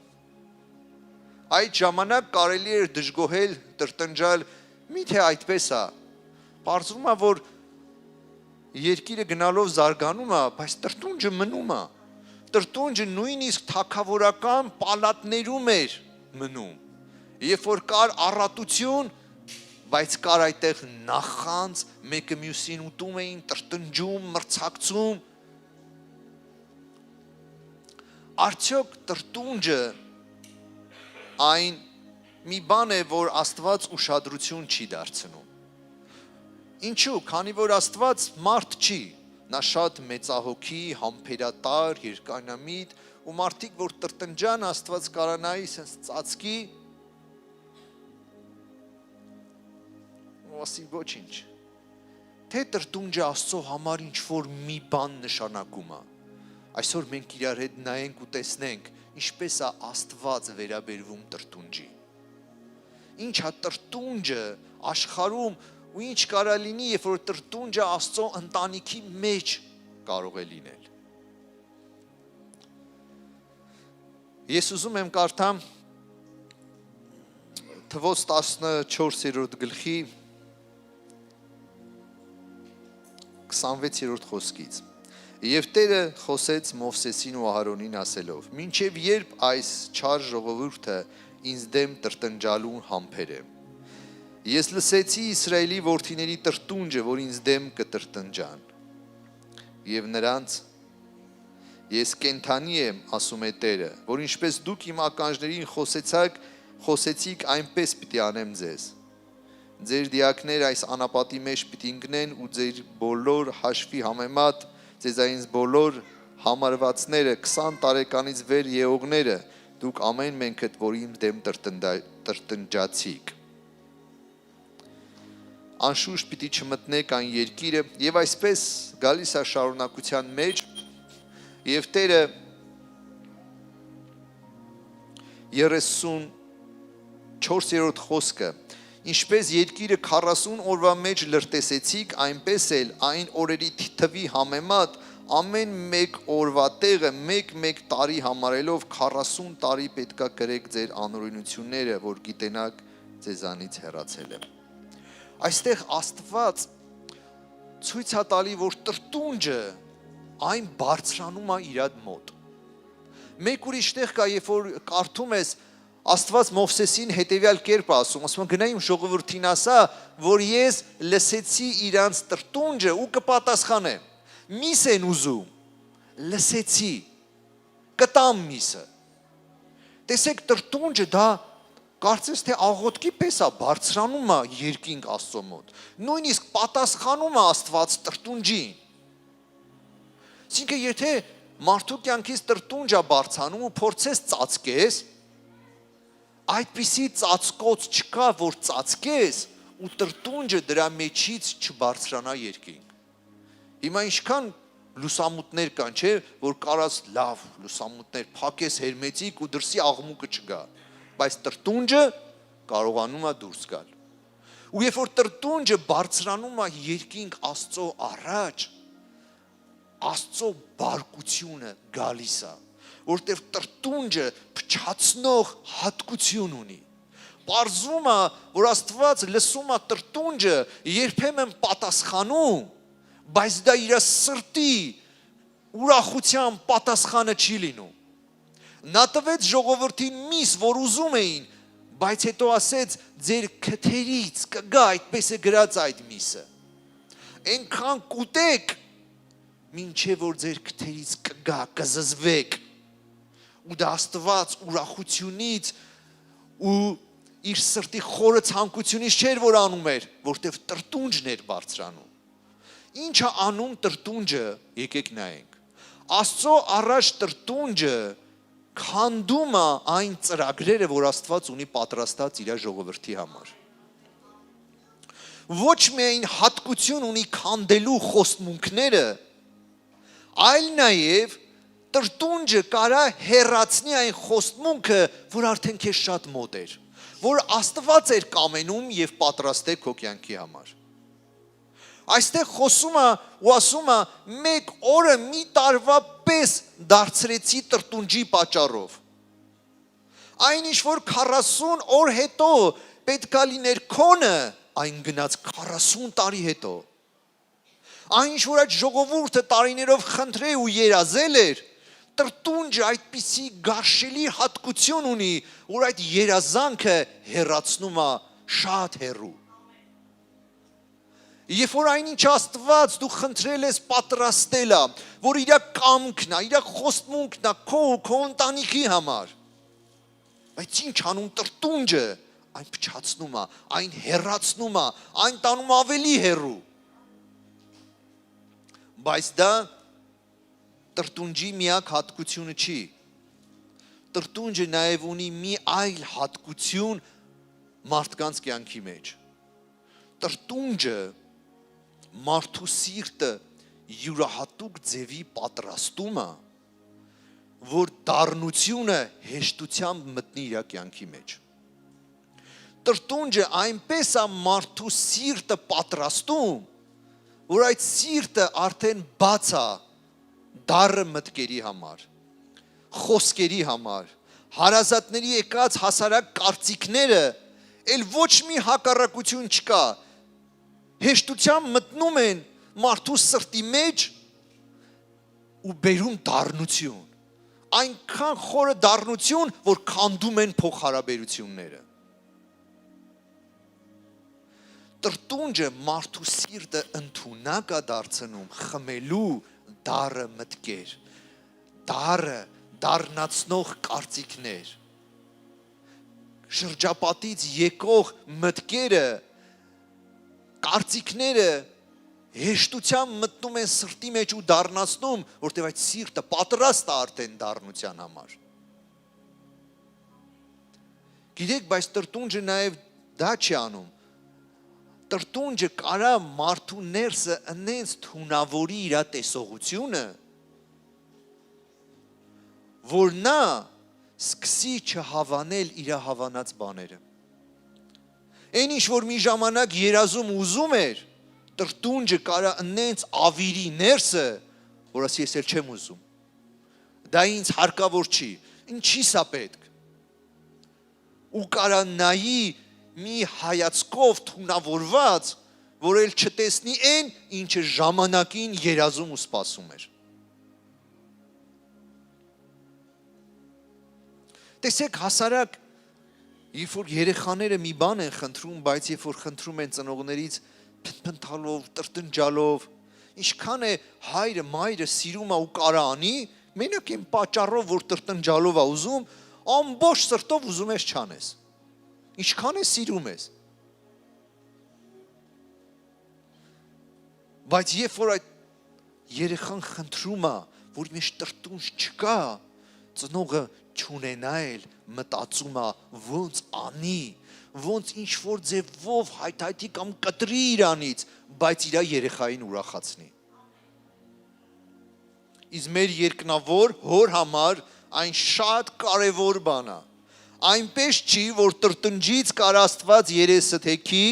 Այդ ժամանակ կարելի էր դժգոհել, տրտնջալ, միթե այդպես է։ Պարզվում է, որ երկիրը գնալով զարգանում է, բայց տրտունջը մնում է։ Տրտունջը նույնիսկ թագավորական պալատներում էր մնում։ Երբ որ կար առատություն, բայց կար այդտեղ նախանց, մեկը մյուսին ուտում էին, տրտնջում, մրցակցում։ Արդյոք տրտունջը այն մի բան է, որ Աստված ուշադրություն չի դարձնում։ Ինչու՞, քանի որ Աստված մարդ չի, նա շատ մեծահոգի, համբերատար, երկայնամիտ, ու մարդիկ, որ տրտնջան, Աստված կարանայի սենց ծածկի, ու ասի ոչինչ։ Թե տրտունջը Աստծո համար ինչ-որ մի բան նշանակում է, այսօր մենք իրար հետ նայենք ու տեսնենք, ինչպես է Աստված վերաբերվում տրտունջի։ Ինչ է տրտունջը աշխարհում ու ինչ կարա լինի, երբ որ տրտունջը Աստծո ընտանիքի մեջ կարող է լինել։ Ես ուզում եմ կարդամ Թվոց 14-րդ գլխի 26-րդ խոսքից։ Եվ Տերը խոսեց Մովսեսին ու Ահարոնին ասելով. «Մինչև երբ այս չար ժողովուրդը ինձ դեմ տրտնջալուն համբեր է։ Ես լսեցի Իսրայելի որդիների տրտունջը, որ ինձ դեմ կտրտնջան։ Եվ նրանց ես կենթանի եմ, ասում է Տերը, որ ինչպես դուք իմ ականջներին խոսեցիք, այնպես պիտի անեմ ձեզ։ Ձեր դիակներ այս անապատի մեջ պիտի ընկնեն ու ձեր բոլոր հաշվի համեմատ ձեզանից բոլոր համարվածները 20 տարեկանից վեր եղողները դուք ամեն մենքդ, որ իմ դեմ տրտնջացիք։ Անշուշտ պիտի չմտնեք այն երկիրը, եւ այսպես գալիս է շարունակության մեջ, եւ Տերը 34-րդ խոսքը, ինչպես երկիրը 40 օրվա մեջ լրտեսեցիք, այնպես էլ այն օրերի թվի համեմատ ամեն մեկ օրվա տեղը մեկ տարի համարելով 40 տարի պետքա կրեք ձեր անօրենությունները, որ գիտենաք ձեզանից հեռացել եմ։ Այստեղ Աստված ցույց է տալի, որ տրտունջը այն բարձրանում է իր մոտ։ Մեկ ուրիշ տեղ կա, երբ որ կարդում ես, Աստված Մովսեսին հետևյալ կերպ ասում, ասում է գնա իմ ժողովրդին ասա, որ ես լսեցի իրանց տրտունջը ու կպատասխանեմ։ Միս են ուզում, լսեցի, կտամ միսը։ Տեսեք տրտունջը դա կարծես թե աղոթքի պես է բարձրանում է երկինք Աստծո մոտ։ Նույնիսկ պատասխանում է Աստված տրտունջին։ Այսինքն եթե մարդու կյանքից տրտունջ է բարձրանում ու փորձես ծածկես, այդպիսի ծածկոց չկա, որ ծածկես ու տրտունջը դրա մեջից չբարձրանա երկինք։ Հիմա ինչքան լուսամուտներ կան, չէ, որ կարաս լավ լուսամուտներ փակես հերմեցիկ ու դրսի աղմուկը չգա, բայց տրտունջը կարողանում է դուրս գալ։ Ու երբ որ տրտունջը բարձրանում է երկինք Աստծո առաջ, Աստծո բարկությունը գալիս է, որտեղ տրտունջը փչացնող հատկություն ունի։ Պարզվում է, որ Աստված լսում է տրտունջը, երբեմն պատասխանում, բայց դա իր սրտի ուրախության պատասխանը չի լինում։ Նա տվեց ժողովրդին միս, որ ուզում էին, բայց հետո ասեց ձեր քթերից կգա, այդպես է գրած այդ միսը։ Այնքան կուտեք, մինչև որ ձեր քթերից կգա, կզզվեք։ Ու դա Աստված ուրախությունից ու իր սրտի խորը ցանկությունից չէր, որ անում էր, որտեվ տրտունջն էր բարձրանում։ Ինչ է անում տրտունջը, եկեք նայենք։ Աստծո առաջ տրտունջը քանդում է այն ծրագրերը, որ Աստված ունի պատրաստած իր ժողովրդի համար։ Ոչ միայն հատկություն ունի քանդելու խոստմունքները, այլ նաև տրտունջը կարա հեռացնի այն խոստմունքը, որ արդեն քեզ շատ մոտ էր, որ Աստված էր կամենում եւ պատրաստ է քո կյանքի համար։ Այստեղ խոսում է ու ասում է մեկ օրը մի տարվա պես դարձրեցի տրտունջի պատճառով։ Այն ինչ որ 40 օր հետո պետքա լիներ քոնը, այն գնաց 40 տարի հետո։ Այն ինչ որ այդ ժողովուրդը տարիներով խնդրել ու երազել էր, տրտունջը այդպիսի գարշելի հատկություն ունի, որ այդ երազանքը հեռացնում է շատ հեռու։ Երբ որ այնինչ Աստված դու խնդրել ես պատրաստել է, որ իր կամքն է, իր խոստմունքն է քո ու քո ընտանիքի համար, բայց ինչ անում տրտունջը, այն փչացնում է, այն հեռացնում է, այն տանում ավելի հեռու։ Բայց դա տրտունջի միակ հատկությունը չի։ Տրտունջը նաև ունի մի այլ հատկություն մարդկանց կյանքի մեջ։ Տրտունջը մարդու սիրտը յուրահատուկ ձևի պատրաստում է, որ դառնությունը հեշտությամբ մտնի իր կյանքի մեջ։ Տրտունջը այնպես է մարդու սիրտը պատրաստում, որ այդ սիրտը արդեն բաց է դառը մտքերի համար, խոսքերի համար, հարազատների եկած հասարակ կարծիքները, էլ ոչ մի հակառակություն չկա, հեշտությամբ մտնում են մարդու սրտի մեջ ու բերում դառնություն, այնքան խորը դառնություն, որ քանդում են փոխհարաբերությունները։ Տրտունջը մարդու սիրտը ընդունակ է դարձնում խմելու դառը մտքեր, դառնացնող կարծիքներ, շրջապատից եկող մտքերը, կարծիքները հեշտությամբ մտնում են սրտի մեջ ու դառնացնում, որտեղ այդ սիրտը պատրաստ է արդեն դառնության համար։ Գիտեք, բայց տրտունջը նաև դա չի անում։ Տրտունջը կարա մարդու ներսը ընենց թունավորի իր տեսողությունը, որ նա սկսի չհավանել իր հավանած բաները։ Այն ինչ որ մի ժամանակ երազում ուզում էր, տրտունջը կարա ընենց ավիրի ներսը, որ ասի ես էլ չեմ ուզում։ Դա ինձ հարկավոր չի, ինչի սա պետք։ Ու կարա նայի մի հայացքով թունավորված, որ էլ չտեսնի այն, ինչը ժամանակին երազում ու սպասում էր։ Տեսեք, հասարակ, երբ որ երեխաները մի բան են խնդրում, բայց երբ որ խնդրում են ծնողներից փնթփնթալով, տրտնջալով, ինչքան է հայրը, մայրը սիրում է ու կարա անի, մենակ այն պատճառով, որ տրտնջալով է ուզում, ամբողջ սրտով ուզում ես չանես։ Ինչքան է սիրում ես։ Բայց երբ որ այդ երեխան խնդրում է, որ մեջ տրտունջ չկա, ծնողը չունենա էլ մտածում է ոնց անի, ոնց ինչ որ ձևով հայթայթի կամ կտրի իրանից, բայց իր երեխային ուրախացնի։ Իսկ մեր երկնավոր հոր համար այն շատ կարևոր բան է։ Այնպես չի, որ տրտնջից կար Աստված երեսը թեքի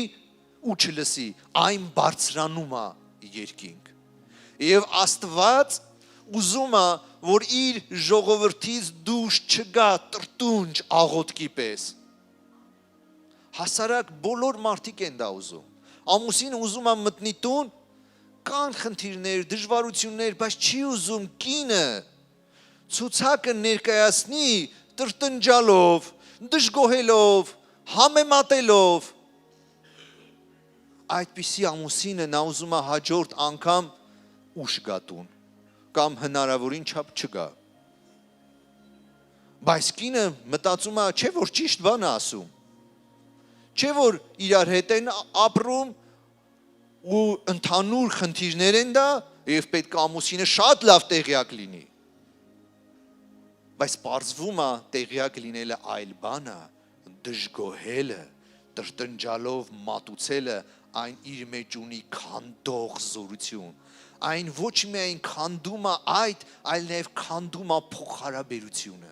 ու չլսի, այն բարձրանում է երկինք։ Եվ Աստված ուզում է, որ իր ժողովրդից դուրս չգա տրտունջ աղոթքի պես։ Հասարակ բոլոր մարդիկ են դա ուզում։ Ամուսինը ուզում է մտնի տուն, կան խնդիրներ, դժվարություններ, բայց չի ուզում կինը ցուցակը ներկայացնի տրտնջալով, դժգոհելով, համեմատելով, այդպիսի ամուսինը նա ուզում է հաջորդ անգամ ուշ գա տուն կամ հնարավորին չափ չգա։ Բայց կինը մտածում է, չէ որ ճիշտ բան է ասում, չէ որ իրար հետ են ապրում ու ընդհանուր խնդիրներ են դա եւ պետք է ամուսինը շատ լավ տեղյակ լինի։ Բայց պարզվում է տեղյակ լինելը այլ բան է, դժգոհելը, տրտնջալով մատուցելը այն իր մեջ ունի քանդող զորություն։ Այն ոչ միայն քանդում է այդ, այլ նաև քանդում է փոխհարաբերությունը։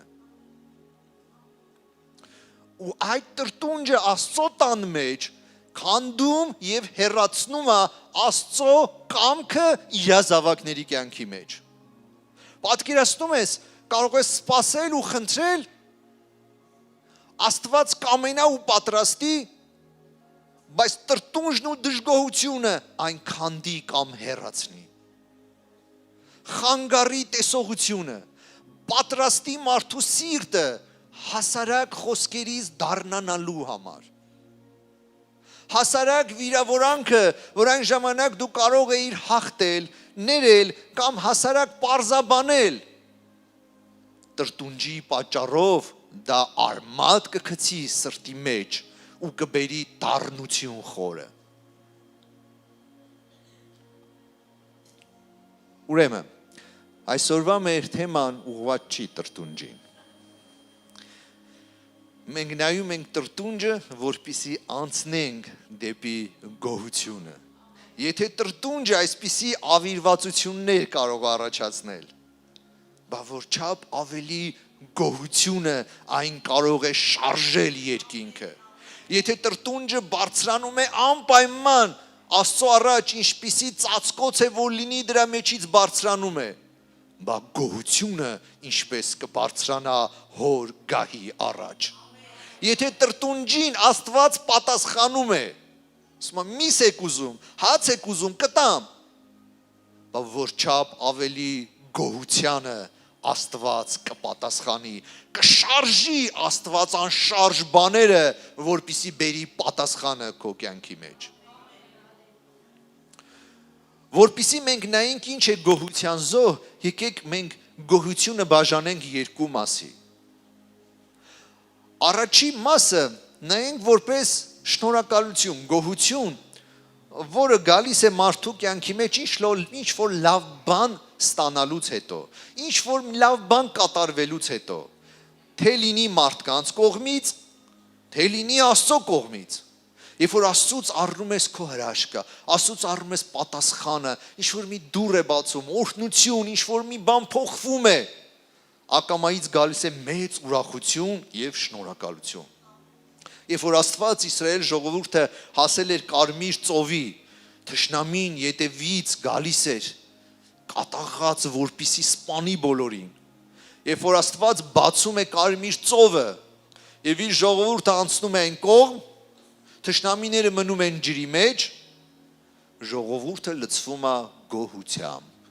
Ու այդ տրտունջը Աստծո տան մեջ քանդում եւ հեռացնում է Աստծո կամքը իր զավակների կյանքի մեջ։ Պատկերացնում ես, կարող ես սпасել ու խնդրել, Աստված կամենա ու պատրաստի, բայց տրտունջն ու դժգոհությունը այն քանդի կամ հեռացնի։ Խանգարի տեսողությունը, պատրաստի մարդու սիրտը հասարակ խոսքերից դառնանալու համար։ Հասարակ վիրավորանքը, որ այն ժամանակ դու կարող էիր հաղթել, ներել կամ հասարակ պարզաբանել, տրտունջի պատճառով դա արմատ կգցի սրտի մեջ ու կբերի դառնություն խորը։ Ուրեմն, այսօրվա մեր թեման ուղղված չի տրտունջին։ Մենք նայում ենք տրտունջը, որպեսզի անցնենք դեպի գոհությունը։ Եթե տրտունջը այսպիսի ավիրվածություններ կարող առաջացնել, բա որ չափ ավելի գոհությունը այն կարող է շարժել երկինքը։ Եթե տրտունջը բարձրանում է անպայման Աստծո առաջ, ինչպիսի ծածկոց է, որ լինի դրա մեջից բարձրանում է, բա գոհությունը ինչպես կբարձրանա հոր գահի առաջ։ Եթե տրտունջին Աստված պատասխանում է, ասում է միս եք ուզում, հաց եք ուզում, կտամ, բա որ չափ ավելի գոհությանը Աստված կպատասխանի, կշարժի Աստված անշարժ բաները, որպեսզի բերի պատասխանը քո կյանքի մեջ։ Որպեսզի մենք նայենք ինչ է գոհության զոհ, եկեք մենք գոհությունը բաժանենք երկու մասի։ Առաջի մասը նայենք որպես շնորհակալություն, գոհություն, որը գալիս է մարդու կյանքի մեջ ինչ որ լավ բան ստանալուց հետո, ինչ որ լավ բան կատարվելուց հետո, թե լինի մարդկանց կողմից, թե լինի Աստծո կողմից։ Երբ որ Աստծուց առնում ես քո հրաշքը, Աստծուց առնում ես պատասխանը, ինչ որ մի դուռ է բացում, օրհնություն, ինչ որ մի բան փոխվում է, ակամայից գալիս է մեծ ուրախություն եւ շնորհակալություն։ Երբ որ Աստված Իսրայել ժողովուրդը հասել էր Կարմիր ծովի, թշնամին ետևից գալիս էր, կատաղած որպիսի սպանի բոլորին։ Երբ որ Աստված բացում է Կարմիր ծովը եւ իր ժողովուրդը անցնում է այն կողմ, թշնամիները մնում են ջրի մեջ, ժողովուրդը լցվում է գոհությամբ։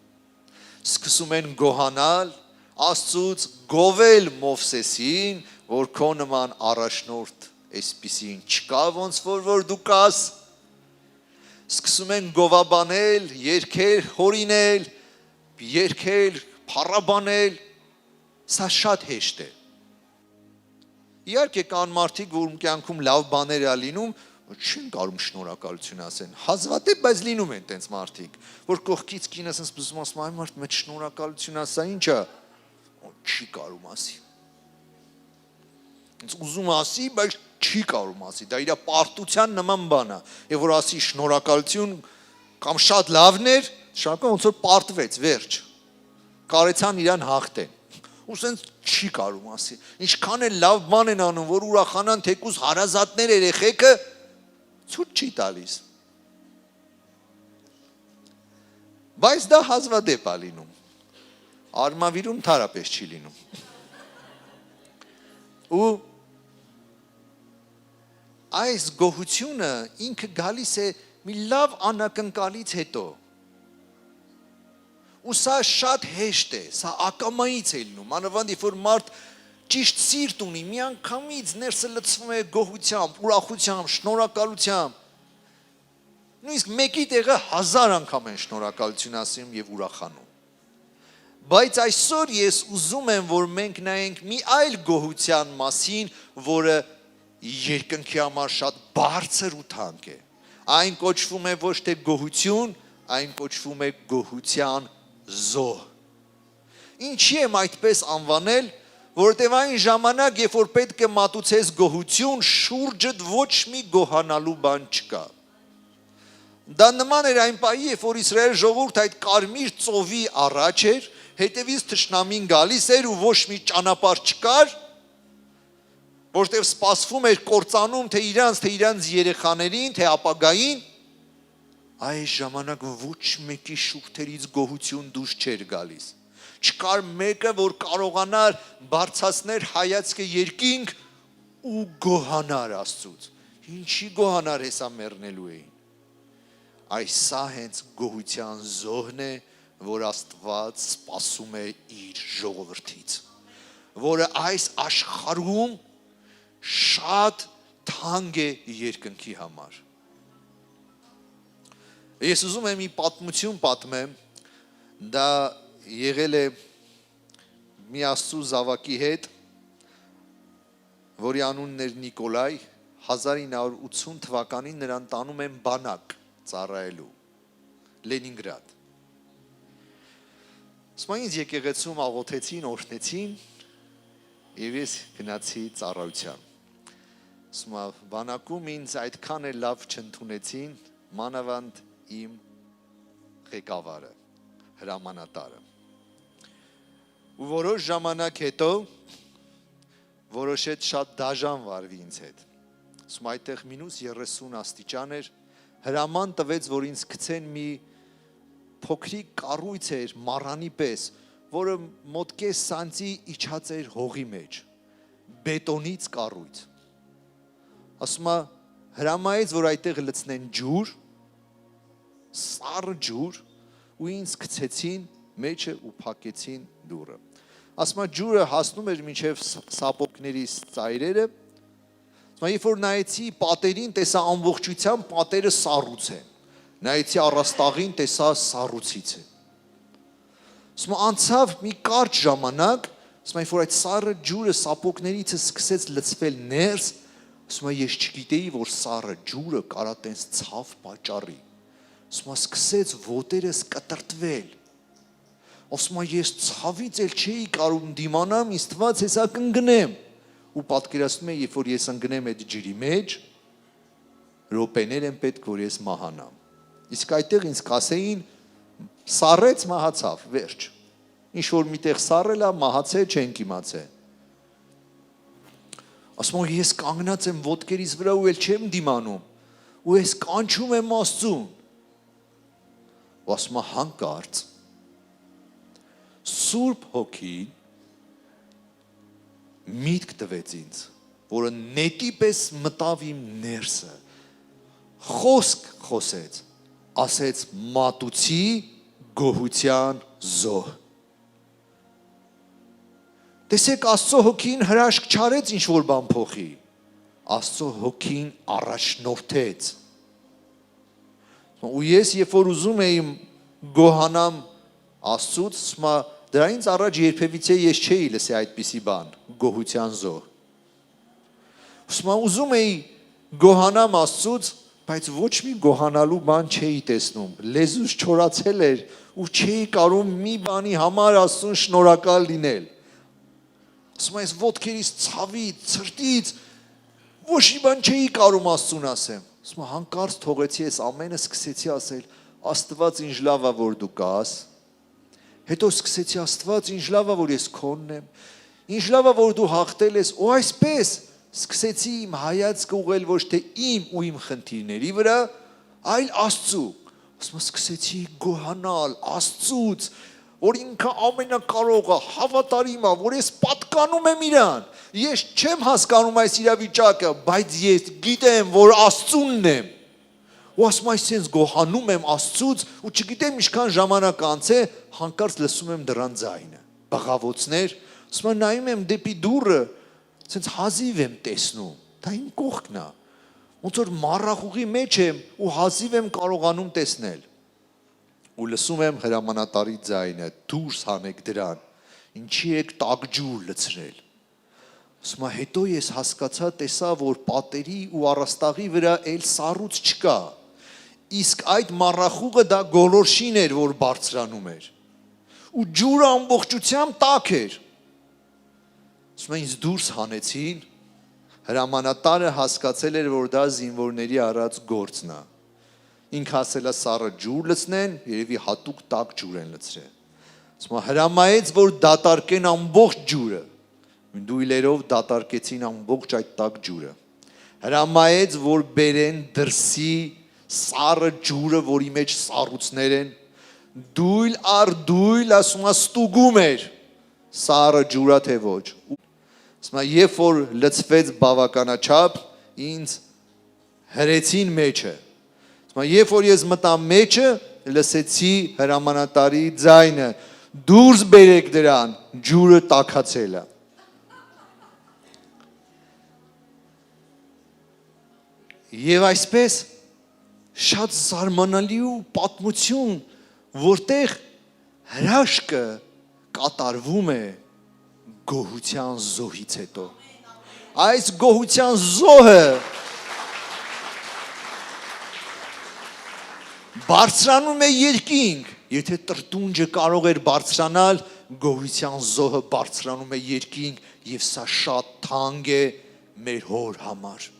Սկսում են գոհանալ, Աստծուց գովել Մովսեսին, որ քո նման առաջնորդ այսպիսին չկա ոնց որ դու կաս։ Սկսում են գովաբանել, երգեր հորինել, երգել, փառաբանել, սա շատ հեշտ է։ Իհարկե կան մարդիկ, որ կյանքում լավ բաներ է լինում, չեն կարող շնորհակալություն ասեն։ Հազվադեպ, բայց լինում են տենց մարդիկ, որ կողքից կինը ասես բզում ասում, այ մարդ մեջ շնորհակալություն ասա, ինչ է, չի կարող ասի։ Ուզում ասի, բայց չի կարող ասի, դա իր պարտության նման բան է։ Եվ որ ասի շնորհակալություն կամ շատ լավն էր, շնորհակալ ոնց որ պարտվեց, վերջ։ Կարեցան իրան հաղթեն։ Ու սենց չի կարող ասի։ Ինչքան էլ լավ բան են անում, որ ուրախանան թեկուզ հարազատներ երեխեքը, ցույց չի տալիս։ Բայց դա հազվադեպ է լինում։ Արմավիրում թարապես չի լինում։ Ու այս գոհությունը ինքը գալիս է մի լավ անակնկալից հետո։ Ու սա շատ հեշտ է, սա ակամայից է լինում, մանավանդ երբ որ մարդ ճիշտ սիրտ ունի, մի անգամից ներսը լցվում է գոհությամբ, ուրախությամբ, շնորհակալությամբ։ Նույնիսկ մեկի տեղը 1000 անգամ են շնորհակալություն ասում եւ ուրախանում։ Բայց այսօր ես ուզում եմ, որ մենք նայենք մի այլ գոհության մասին, որը երկնքի համար շատ բարձր ու թանկ է։ Այն կոչվում է ոչ թե գոհություն, այն կոչվում է գոհության զոհ։ Ինչի եմ այդպես անվանել, որտեղ այն ժամանակ, երբ որ պետք է մատուցես գոհություն, շուրջդ ոչ մի գոհանալու բան չկա։ Դա նման էր այն պահի, երբ որ Իսրայել ժողովուրդը այդ կարմիր ծովի առաջ էր, հետևից թշնամին գալիս էր ու ոչ մի ճանապարհ չկար, որտեղ սպասվում էր կործանում թե իրանց երեխաներին, թե ապագային, այս ժամանակ ոչ մեկի շուրթերից գոհություն դուրս չէր գալիս։ Չկար մեկը, որ կարողանար բարձրացնել հայացքը երկինք ու գոհանար Աստծուց։ Ինչի գոհանար հեսա մեռնելու էին։ Այս սա հենց գոհության զոհն է, որ Աստված սպասում է իր ժողովրդից, որը այս աշխարհում շատ թանկ է երկնքի համար։ Ես ուզում եմ մի պատմություն պատմեմ, դա եղել է մի Աստծու զավակի հետ, որի անունն էր Նիկոլայ, 1980 թվականին նրան տանում են բանակ ծառայելու, Լենինգրադ։ Ասում ինձ եկեղեցում աղոթեցին, օրհնեցին, եւ ես գնացի ծառայության։ Ասում բանակում ինձ այդքան է լավ չընդունեցին, մանավանդ իմ ղեկավարը, հրամանատարը։ Ու որոշ ժամանակ հետո որոշեց շատ դաժան վարվի ինձ հետ։ Ասում այդտեղ -30 աստիճան էր, հրաման տվեց, որ ինձ գցեն մի փոքրիկ կառույց էր մառանի պես, որը մոտ կես սանտի իջած էր հողի մեջ, բետոնից կառույց։ Ասում հրամայեց, որ այդտեղ լցնեն ջուր, սառը ջուր, ու ինձ գցեցին մեջը ու փակեցին դուռը։ Ասում ջուրը հասնում էր մինչև սապոկներիս ծայրերը։ Ասում երբ որ նայեցի պատերին, տեսա ամբողջությամբ պատերը սառուց են։ Նայեցի առաստաղին, տեսա սառուցից է։ Ասում անցավ մի կարճ ժամանակ, ասում երբ որ այդ սառը ջուրը սապոկներից սկսեց լցվել ներս, ասում ես չգիտեի, որ սառը ջուրը կարա տենց ցավ պատճառի։ Ասում սկսեց ոտերս կտրտվել։ Ասում ես ցավից էլ չէի կարող դիմանամ, ինձ թվաց հեսա կընկնեմ։ Ու պատկերացնում եմ, երբ որ ես ընկնեմ այդ ջրի մեջ, րոպեներ են պետք, որ ես մահանամ։ Իսկ այդտեղ ինձ կասեին, սառեց, մահացավ, վերջ։ Ինչ որ միտեղ սառել է, մահացել, չենք իմացել։ Ասում ես կանգնած եմ ոտքերիս վրա ու էլ չեմ դիմանում։ Ու ես կանչում եմ Աստծուն։ Ու ասում հանկարծ Սուրբ Հոգին միտք տվեց ինձ, որը նետի պես մտավ իմ ներսը, խոսք խոսեց, ասեց մատուցի գոհության զոհ։ Տեսեք, Աստծո Հոգին հրաշք չարեց ինչ որ բան փոխի, Աստծո Հոգին առաջնորդեց։ Ու ես երբ որ ուզում էի գոհանամ Աստծուց, դրանից առաջ երբևիցե ես չէի լսի այդպիսի բան, գոհության զոհ։ Ուզում էի գոհանամ Աստծուց, բայց ոչ մի գոհանալու բան չէի տեսնում, լեզուս չորացել էր ու չէի կարող մի բանի համար Աստծուն շնորհակալ լինել։ Ասում ես ոտքերից ցավից, ցրտից ոչ մի բան չէի կարող Աստծուն ասեմ։ Ասում հանկարծ թողեցի ես ամենը, սկսեցի ասել Աստված ինչ լավ է որ դու կաս։ Հետո սկսեցի Աստված ինչ լավ է որ ես քոնն եմ, ինչ լավ է որ դու հաղթել ես, ու այսպես սկսեցի իմ հայացքը ուղղել ոչ թե իմ ու իմ խնդիրների վրա, այլ Աստծու։ Ասում սկսեցի գոհանալ Աստծուց, որ ինքը ամենակարող է, հավատարիմ է, որ ես պատկանում եմ իրան։ Ես չեմ հասկանում այս իրավիճակը, բայց ես գիտեմ, որ Աստծունն եմ։ ու ասում այսպես գոհանում եմ Աստծուց ու չգիտեմ ինչքան ժամանակ անց է հանկարծ լսում եմ դրան ձայնը բղավոցներ ասում եմ նայում եմ դեպի դուռը ցենց հազիվ եմ տեսնում դա իմ կողքն է ոնց որ մառախուղի մեջ եմ ու հազիվ եմ կարողանում տեսնել ու լսում եմ հրամանատարի ձայնը դուրս հանեք դրան ինչի եք տակ ջուր լցրել ասում եմ հետո ես հասկացա տեսա որ պատերի ու առաստաղի վրա էլ սառույց չկա իսկ այդ մառախուղը դա գոլորշին էր որ բարձրանում էր ու ջուրը ամբողջությամբ տաք էր ասում եմ ինձ դուրս հանեցին հրամանատարը հասկացել էր որ դա զինվորների արած գործն է ինքը ասել է սառը ջուր լցնեն երևի հատուկ տաք ջուր են լցրել ասում եմ հրամայեց որ դատարկեն ամբողջ ջուրը դույլերով դատարկեցին ամբողջ այդ տաք ջուրը հրամայեց որ բերեն դրսի սառը ջուրը որի մեջ սառույցներ են դույլ առ դույլ ասում եմ ստուգում էր սառը ջուրա թե ոչ ասում եմ երբ որ լցվեց բավականաչափ ինձ հրեցին մեջը ասում եմ երբ որ ես մտա մեջը լսեցի հրամանատարի ձայնը դուրս բերեք դրան ջուրը տաքացել է Եվ այսպես շատ զարմանալի ու պատմություն, որտեղ հրաշքը կատարվում է գոհության զոհից հետո։ Այս գոհության զոհը բարձրանում է երկինք, եթե տրտունջը կարող էր բարձրանալ, գոհության զոհը բարձրանում է երկինք եւ սա շատ թանկ է մեր հոր համար։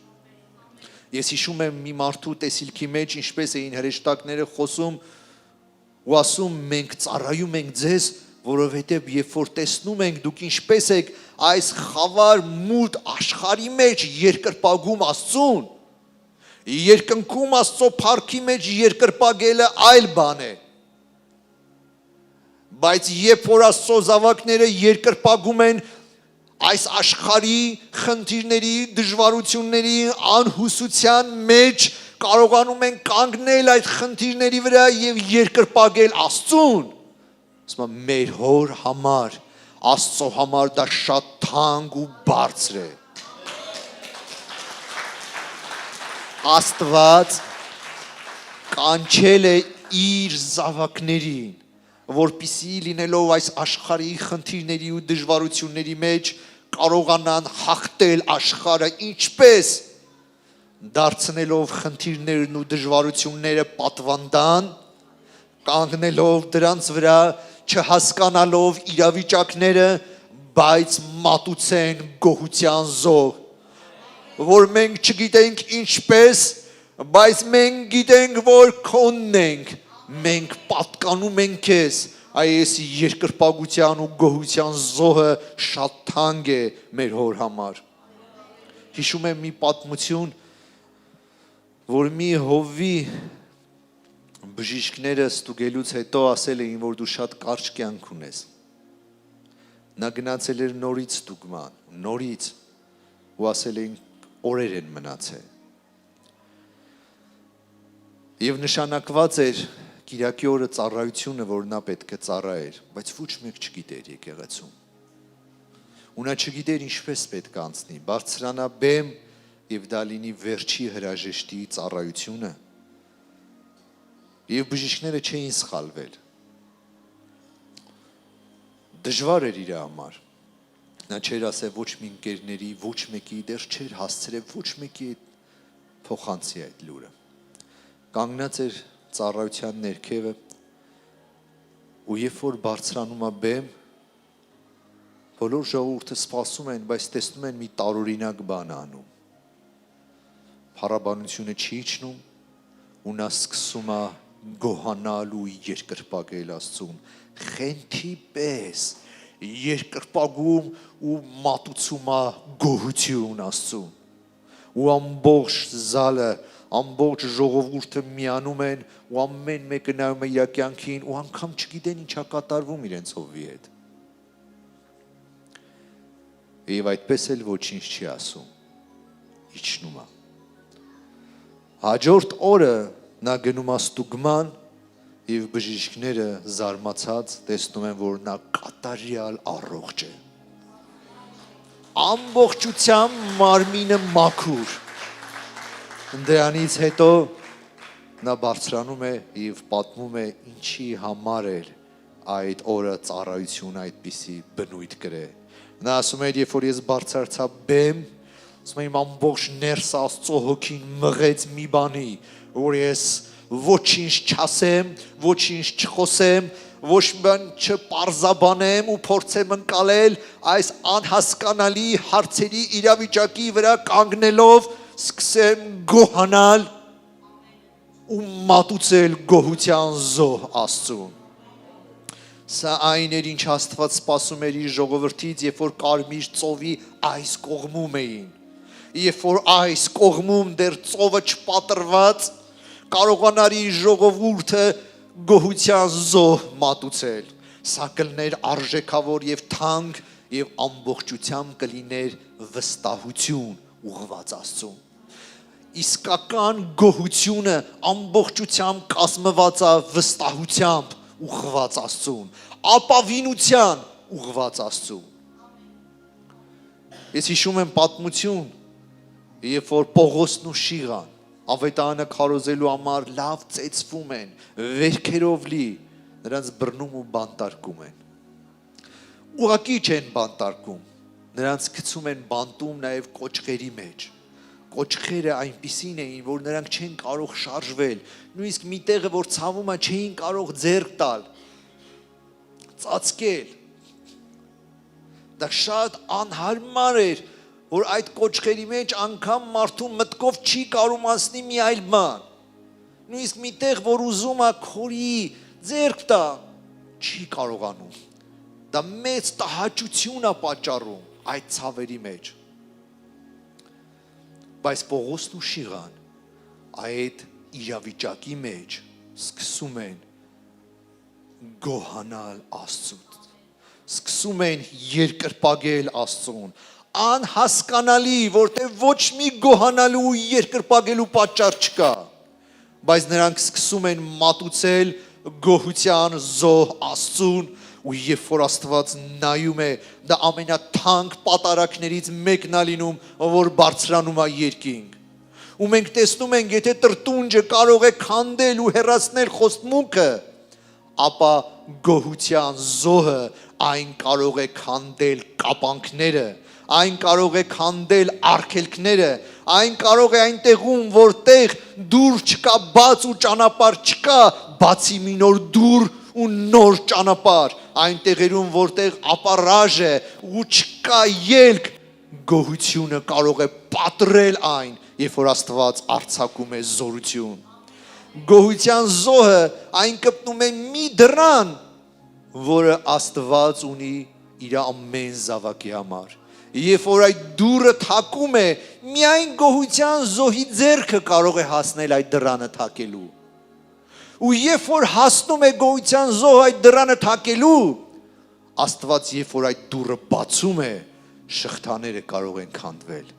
Ես հիշում եմ մի մարդու տեսիլքի մեջ ինչպես էին հրեշտակները խոսում ու ասում մենք ծառայում ենք ձեզ, որովհետև երբ որ տեսնում ենք դուք ինչպես եք այս խավար մութ աշխարհի մեջ երկրպագում Աստծուն, երկնքում Աստծո փառքի մեջ երկրպագելը այլ բան է։ Բայց երբ որ Աստծո զավակները երկրպագում են այս աշխարհի խնդիրների, դժվարությունների, անհուսության մեջ կարողանում են կանգնել այդ խնդիրների վրա եւ երկրպագել Աստծուն։ Ասում եմ մեր հոր համար, Աստծո համար դա շատ թանկ ու բարձր է։ Աստված կանչել է իր զավակներին, որպիսի լինելով այս աշխարհի խնդիրների ու դժվարությունների մեջ կարողանան հաղթել աշխարհը ինչպես դարձնելով խնդիրներն ու դժվարությունները պատվանդան, կանգնելով դրանց վրա, չհասկանալով իրավիճակները, բայց մատուցեն գոհության զոհ, որ մենք չգիտենք ինչպես, բայց մենք գիտենք, որ քոնն ենք, մենք պատկանում ենք քեզ, այս երկրպագության ու գոհության զոհը շատ թանկ է մեր հոր համար։ Հիշում եմ մի պատմություն, որ մի հովվի բժիշկները ստուգելուց հետո ասել էին, որ դու շատ կարճ կյանք ունես։ Նա գնացել էր նորից ստուգման, նորից, ու ասել էին օրեր են մնացել։ Եվ նշանակված էր Կիրակի օրը ծառայությունը, որ նա պետք է ծառայեր, բայց ոչ մեկ չգիտեր եկեղեցում։ Ու նա չգիտեր ինչպես պետք է անցնի, բարձրանա բեմ եւ դա լինի վերջի հրաժեշտի ծառայությունը։ Եվ բժիշկները չէին սխալվել։ Դժվար էր իր համար։ Նա չէր ասել ոչ մի ընկերների, ոչ մեկի դեռ չէր հասցրել ոչ մեկի փոխանցի այդ լուրը։ Կանգնած էր ծառայության ներքևը ու երբ որ բարձրանում է բեմ, բոլոր ժողովուրդը սպասում են, բայց տեսնում են մի տարօրինակ բան անում։ Փառաբանությունը չի իջնում ու նա սկսում է գոհանալ ու երկրպագել Աստծուն, խենթի պես երկրպագում ու մատուցում է գոհություն Աստծուն։ Ու ամբողջ զալը, ամբողջ ժողովուրդը միանում են ու ամեն մեկը նայում է իր կյանքին ու անգամ չգիտեն ինչա կատարվում իրենց հովվի հետ։ Եվ այդպես էլ ոչինչ չի ասում։ Իջնում է։ Հաջորդ օրը Նա գնում է ստուգման եւ բժիշկները զարմացած տեսնում են, որ նա կատարյալ առողջ է։ Ամբողջությամբ մարմինը մաքուր։ Դրանից հետո նա բարձրանում է եւ պատմում է ինչի համար էր այդ օրը ծառայություն այդպիսի բնույթ կրե։ Նա ասում է, երբ որ ես բարձրացա բեմ, ասում եմ ամբողջ ներս Աստծո հոգին մղեց մի բանի, որ ես ոչինչ չասեմ, ոչինչ չխոսեմ, ոչ բան չպարզաբանեմ ու փորձեմ ընկալել այս անհասկանալի հարցերի իրավիճակի վրա կանգնելով սկսեմ գոհանալ ու մատուցել գոհության զոհ Աստծուն։ Սա այն էր, ինչ Աստված սպասում էր իր ժողովրդից, երբ որ կարմիր ծովի այս կողմում էին։ Երբ որ այս կողմում դեռ ծովը չպատրված, կարողանար իր ժողովուրդը գոհության զոհ մատուցել։ Սա կլիներ արժեքավոր եւ թանկ եւ ամբողջությամբ կլիներ վստահություն ուղղված Աստծուն։ Իսկական գոհությունը ամբողջությամբ կազմված է վստահությամբ ուղղված Աստծուն, ապավինության ուղղված Աստծուն։ Ես հիշում եմ պատմություն, երբ որ Պողոսն ու Շիղան ավետարանը քարոզելու համար լավ ծեծվում են, վերքերով լի, նրանց բռնում ու բանտարկում են։ Ուղղակի չեն բանտարկում, նրանց գցում են բանտում նաև կոճղերի մեջ։ Կոճղերը այնպիսին էին, որ նրանք չեն կարող շարժվել, նույնիսկ մի տեղը, որ ցավում է, չէին կարող ձեռք տալ, ծածկել։ Դա շատ անհարմար էր, որ այդ կոճղերի մեջ անգամ մարդու մտքով չի կարող անցնի մի այլ բան։ Նույնիսկ մի տեղ, որ ուզում է քորի, ձեռք տա, չի կարողանում։ Դա մեծ տհաճություն է պատճառում այդ ցավերի մեջ։ Բայց Պողոսն ու Շիղան այդ իրավիճակի մեջ սկսում են գոհանալ Աստծուն, սկսում են երկրպագել Աստծուն, անհասկանալի, որտեղ ոչ մի գոհանալու ու երկրպագելու պատճառ չկա, բայց նրանք սկսում են մատուցել գոհության զոհ Աստծուն, ու երբ որ Աստված նայում է, դա ամենաթանկ պատարակներից մեկն է լինում, որ բարձրանում է երկինք։ Ու մենք տեսնում ենք, եթե տրտունջը կարող է քանդել ու հեռացնել խոստմունքը, ապա գոհության զոհը այն կարող է քանդել կապանքները, այն կարող է քանդել արգելքները, այն կարող է այնտեղում, որտեղ դուր չկա, բաց ու ճանապարհ չկա, բացի մի նոր դուր ու նոր ճանապարհ, այն տեղերում, որտեղ ապարաժ է ու չկա ելք, գոհությունը կարող է պատռել այն, երբ որ Աստված արձակում է զորություն։ Գոհության զոհը այն կպնում է մի դռան, որը Աստված ունի իր ամեն զավակի համար։ Երբ որ այդ դուռը թակում է, միայն գոհության զոհի ձեռքը կարող է հասնել այդ դռանը թակելու։ Ու երբ որ հասնում է գոհության զոհ այդ դռանը թակելու, Աստված երբ որ այդ դուռը բացում է, շղթաները կարող են քանդվել։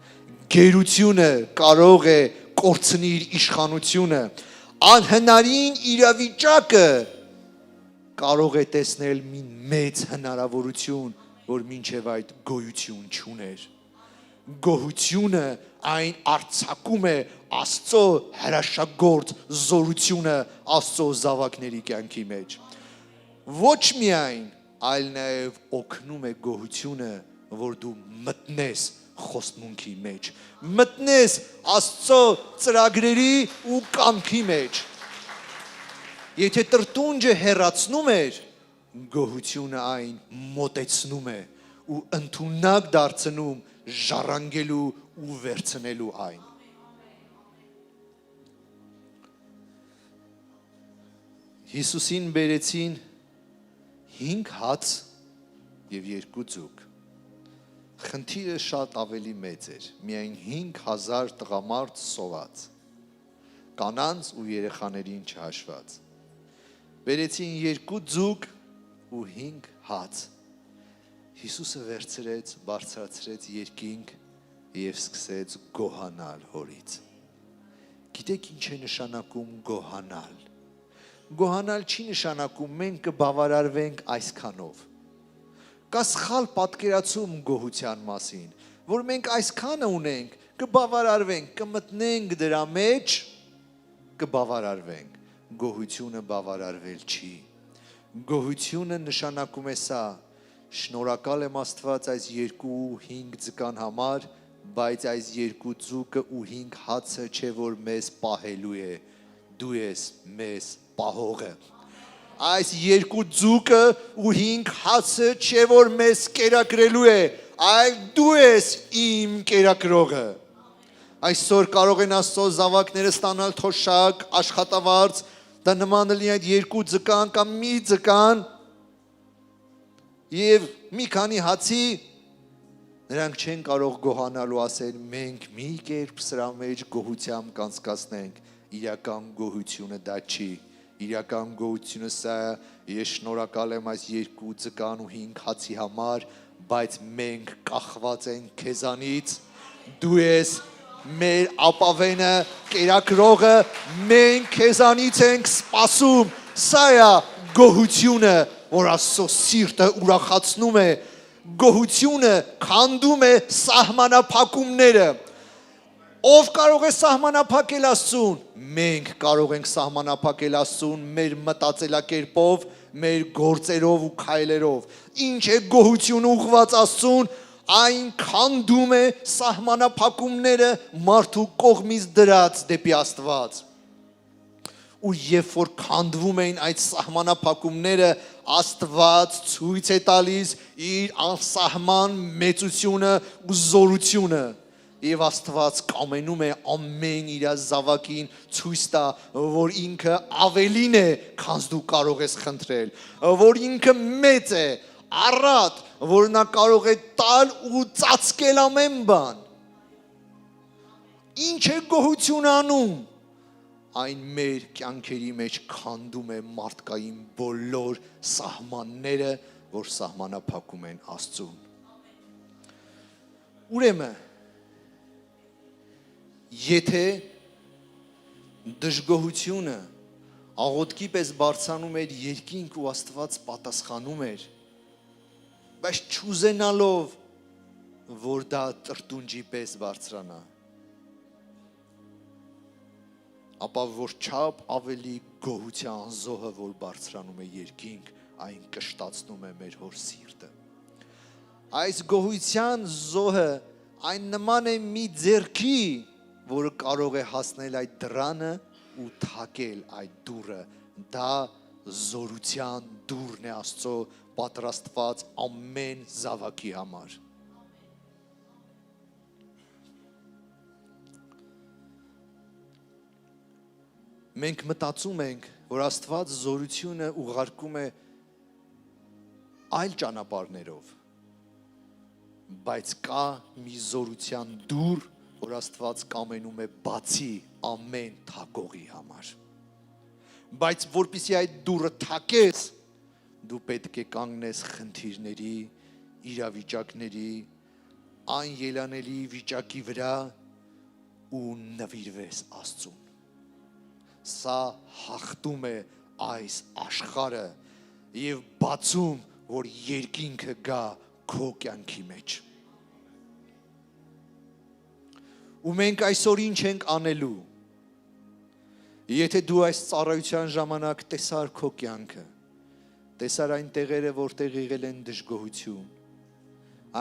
Գերությունը կարող է կորցնել իր իշխանությունը, անհնարին իրավիճակը կարող է տեսնել մի մեծ հնարավորություն, որ մինչև այդ գոյություն չուներ։ Գոհությունը այն արձակում է Աստծո հրաշագործ զորությունը Աստծո զավակների կյանքի մեջ։ Ոչ միայն, այլ նաև օգնում է գոհությունը, որ դու մտնես խոստմունքի մեջ, մտնես Աստծո ծրագրերի ու կամքի մեջ։ Եթե տրտունջը հեռացնում էր, գոհությունը այն մոտեցնում է ու ընդունակ դարձնում ժառանգելու ու վերցնելու այն։ Հիսուսին բերեցին 5 հաց եւ 2 ձուկ։ Խնդիրը շատ ավելի մեծ էր, միայն 5000 տղամարդ սոված, կանանց ու երեխաներին չհաշված։ Բերեցին 2 ձուկ ու 5 հաց։ Հիսուսը վերցրեց, բարձրացրեց երկինք եւ սկսեց գոհանալ հորից։ Գիտեք ինչ է նշանակում գոհանալ։ Գոհանալ չի նշանակում մենք կբավարարվենք այսքանով։ Կա սխալ պատկերացում գոհության մասին, որ մենք այսքանը ունենք, կբավարարվենք, կմտնենք դրա մեջ, կբավարարվենք։ Գոհությունը բավարարվել չի։ Գոհությունը նշանակում է սա. շնորհակալ եմ Աստված այս 2-5 ձկան համար, բայց այս 2 ձուկը ու 5 հացը չէ որ մեզ պահելու է, դու ես մեզ պահողը։ Այս 2 ձուկը ու 5 հացը չէ որ մեզ կերակրելու է, այլ դու ես իմ կերակրողը։ Այսօր կարող են Աստծո զավակները ստանալ թոշակ, աշխատավարձ, դա նման է այդ 2 ձկան կամ մի ձկան եւ մի քանի հացի, նրանք չեն կարող գոհանալ ու ասել մենք մի կերպ սրա մեջ գոհությամբ կանցկացնենք, իրական գոհությունը դա չի, իրական գոհությունը սա ես շնորհակալ եմ այս 2 ձկան ու 5 հացի համար, բայց մենք կախված ենք քեզանից, դու ես մեր ապավենը, կերակրողը, մենք քեզանից ենք սպասում, սա է գոհությունը, որ Աստծո սիրտը ուրախացնում է, գոհությունը քանդում է սահմանափակումները։ Ով կարող է սահմանափակել Աստծուն։ Մենք կարող ենք սահմանափակել Աստծուն մեր մտածելակերպով, մեր գործերով ու քայլերով։ Ինչ է գոհությունը ուղղված Աստծուն, այն քանդում է սահմանափակումները մարդու կողմից դրած դեպի Աստված։ Ու երբ որ քանդվում էին այդ սահմանափակումները, Աստված ցույց է տալիս իր անսահման մեծությունը ու զորությունը։ Եվ Աստված կամենում է ամեն իր զավակին ցույց տա, որ ինքը ավելին է, քան դու կարող ես խնդրել, որ ինքը մեծ է, առատ, որ նա կարող է տալ ու ծածկել ամեն բան։ Ինչ է գոհություն անում։ Այն մեր կյանքերի մեջ քանդում է մարդկային բոլոր սահմանները, որ սահմանափակում են Աստծուն։ Ուրեմն եթե դժգոհությունը աղոթքի պես բարձրանում էր երկինք ու Աստված պատասխանում էր, բայց չուզենալով, որ դա տրտունջի պես բարձրանա, ապա որ չափ ավելի գոհության զոհը, որ բարձրանում է երկինք, այն կշտացնում է մեր հոր սիրտը։ Այս գոհության զոհը այն նման է մի ձեռքի, որը կարող է հասնել այդ դռանը ու թակել այդ դուռը, դա զորության դուռն է Աստծո պատրաստված ամեն զավակի համար։ Մենք մտածում ենք, որ Աստված զորությունը ուղարկում է այլ ճանապարհներով, բայց կա մի զորության դուռ, որ Աստված կամենում է բացի ամեն թակողի համար։ Բայց որպեսզի այդ դուռը թակես, դու պետք է կանգնես խնդիրների, իրավիճակների, այն ելանելի վիճակի վրա ու նվիրվես Աստծուն։ Սա հաղթում է այս աշխարհը եւ բացում, որ երկինքը գա քո կյանքի մեջ։ Ու մենք այսօր ինչ ենք անելու։ Եթե դու այս ծառայության ժամանակ տեսար քո կյանքը, տեսար այն տեղերը, որտեղ եղել են դժգոհություն,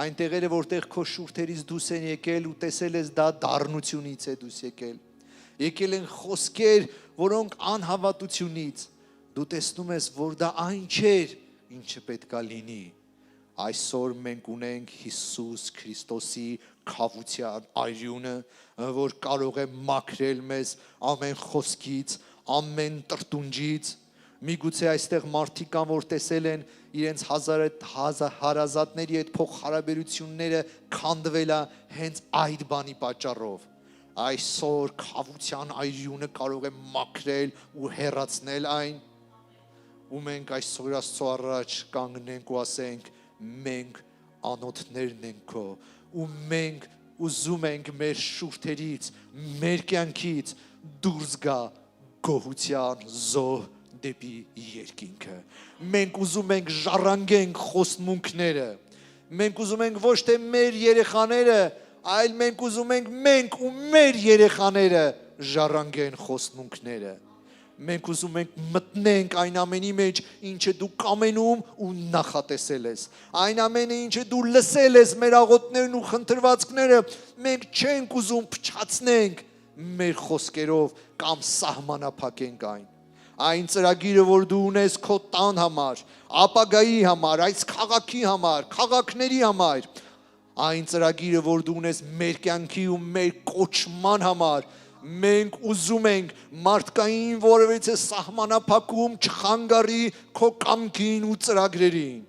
այն տեղերը, որտեղ քո շուրթերից դուրս են եկել ու տեսել ես դա դառնությունից է դուրս եկել են խոսքեր, որոնք անհավատությունից, դու տեսնում ես, որ դա այն չէր, ինչը պետքա լինի։ Այսօր մենք ունենք Հիսուս Քրիստոսի քավության արյունը, որ կարող է մաքրել մեզ ամեն խոսքից, ամեն տրտունջից։ Միգուցե այստեղ մարդիկ կան, որ տեսել են իրենց հարազատների հետ փոխհարաբերությունները քանդվելա հենց այդ բանի պատճառով։ Այսօր քավության այրյունը կարող է մաքրել ու հեռացնել այն, ու մենք այսօր Աստծո առաջ կանգնենք ու ասենք մենք անոթներն ենք քո, ու մենք ուզում ենք մեր շուրթերից, մեր կյանքից դուրս գա գոհության զոհ դեպի երկինքը։ Մենք ուզում ենք ժառանգենք խոստմունքները։ Մենք ուզում ենք ոչ թե մեր երեխաները, այլ մենք ուզում ենք մենք ու մեր երեխաները ժառանգեն խոստմունքները։ Մենք ուզում ենք մտնենք այն ամենի մեջ, ինչը դու կամենում ու նախատեսել ես։ Այն ամենը, ինչը դու լսել ես մեր աղոթներն ու խնդրվածքները, մենք չենք ուզում փչացնենք մեր խոսքերով կամ սահմանափակենք այն։ Այն ծրագիրը, որ դու ունես քո տան համար, ապագայի համար, այս քաղաքի համար, քաղաքների համար, այն ծրագիրը, որ դու ունես մեր կյանքի ու մեր կոչման համար, մենք ուզում ենք մարդկային որևէ սահմանափակում չխանգարի քո կամքին ու ծրագրերին։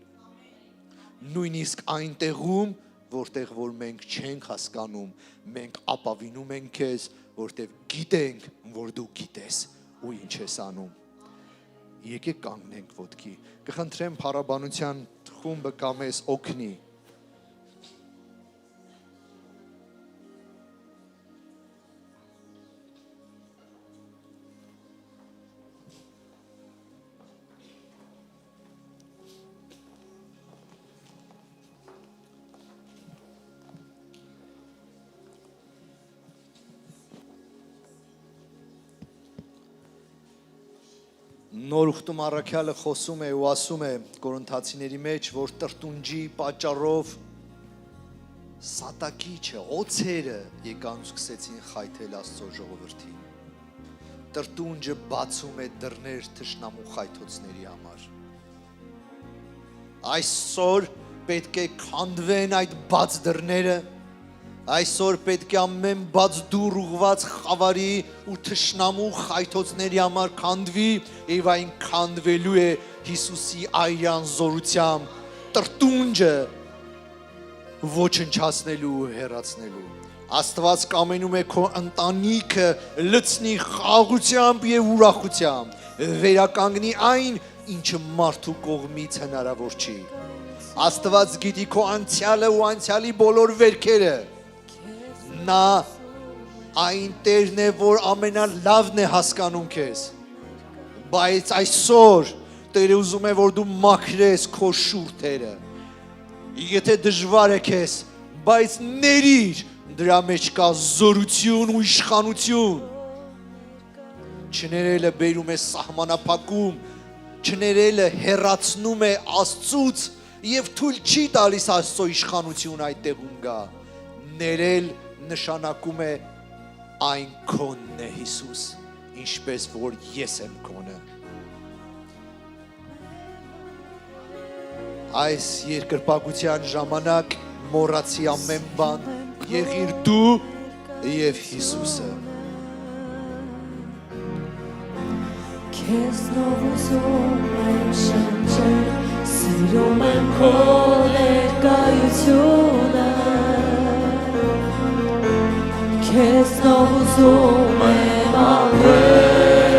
Նույնիսկ այնտեղում, որտեղ որ մենք չենք հասկանում, մենք ապավինում ենք քեզ, որտեղ գիտենք, որ դու գիտես ու ինչ ես անում։ Եկեք կանգնենք ոտքի։ Կխնդրեմ փառաբանության խումբը կամ ես օգնի։ Նոր ուխտում առաքյալը խոսում է ու ասում է Կորինթացիների մեջ, որ տրտունջի պատճառով սատակիչը, օձերը եկան ու սկսեցին խայթել Աստծո ժողովրդին։ Տրտունջը բացում է դռներ թշնամու խայթոցների համար։ Այսօր պետք է քանդվեն այդ բաց դռները, այսօր պետք է ամեն բաց դուռ ուղված խավարի ու թշնամու խայթոցների համար քանդվի եւ այն քանդվելու է Հիսուսի այրան զորությամբ տրտունջը ոչնչացնելու ու հեռացնելու։ Աստված կամենում է քո ընտանիքը լցնի խաղաղությամբ եւ ուրախությամբ, վերականգնի այն, ինչը մարդու կողմից հնարավոր չի։ Աստված գիտի քո անցյալը ու անցյալի բոլոր վերքերը։ Նա այն Տերն է, որ ամենալավն է հասկանում քեզ։ Բայց այսօր Տերը ուզում է, որ դու մաքրես քո շուրթերը։ Եթե դժվար է քեզ, բայց ներիր, դրա մեջ կա զորություն ու իշխանություն։ Չներելը բերում է սահմանափակում, չներելը հեռացնում է Աստծուց եւ թույլ չի տալիս Աստծո իշխանություն այդ տեղում գա։ Ներել նշանակում է այն քոնն է Հիսուս, ինչպես որ ես եմ քոնը։ Այս երկրպագության ժամանակ մոռացի ամեն բան, եղիր դու եւ Հիսուսը։ Քեզնով ուզում եմ շնչել, սիրում եմ քո ներկայությունը, քեզնով ուզում եմ ապրել,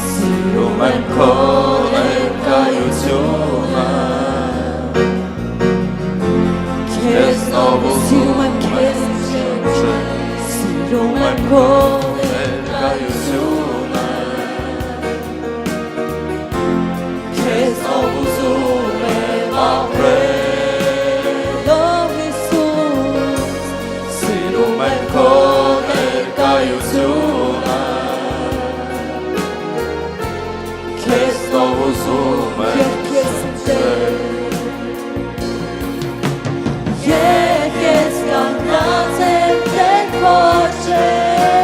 սիրում եմ քո ներկայությունը, քեզնով ուզում եմ քեզ շնչել, սիրում եմ քո ներկայությունը, քեզնով ուզում եմ ապրել, քո ներկայությունը, քեզնով ուզում եմ շնչել, ես կանգնած եմ Տեր փորձել,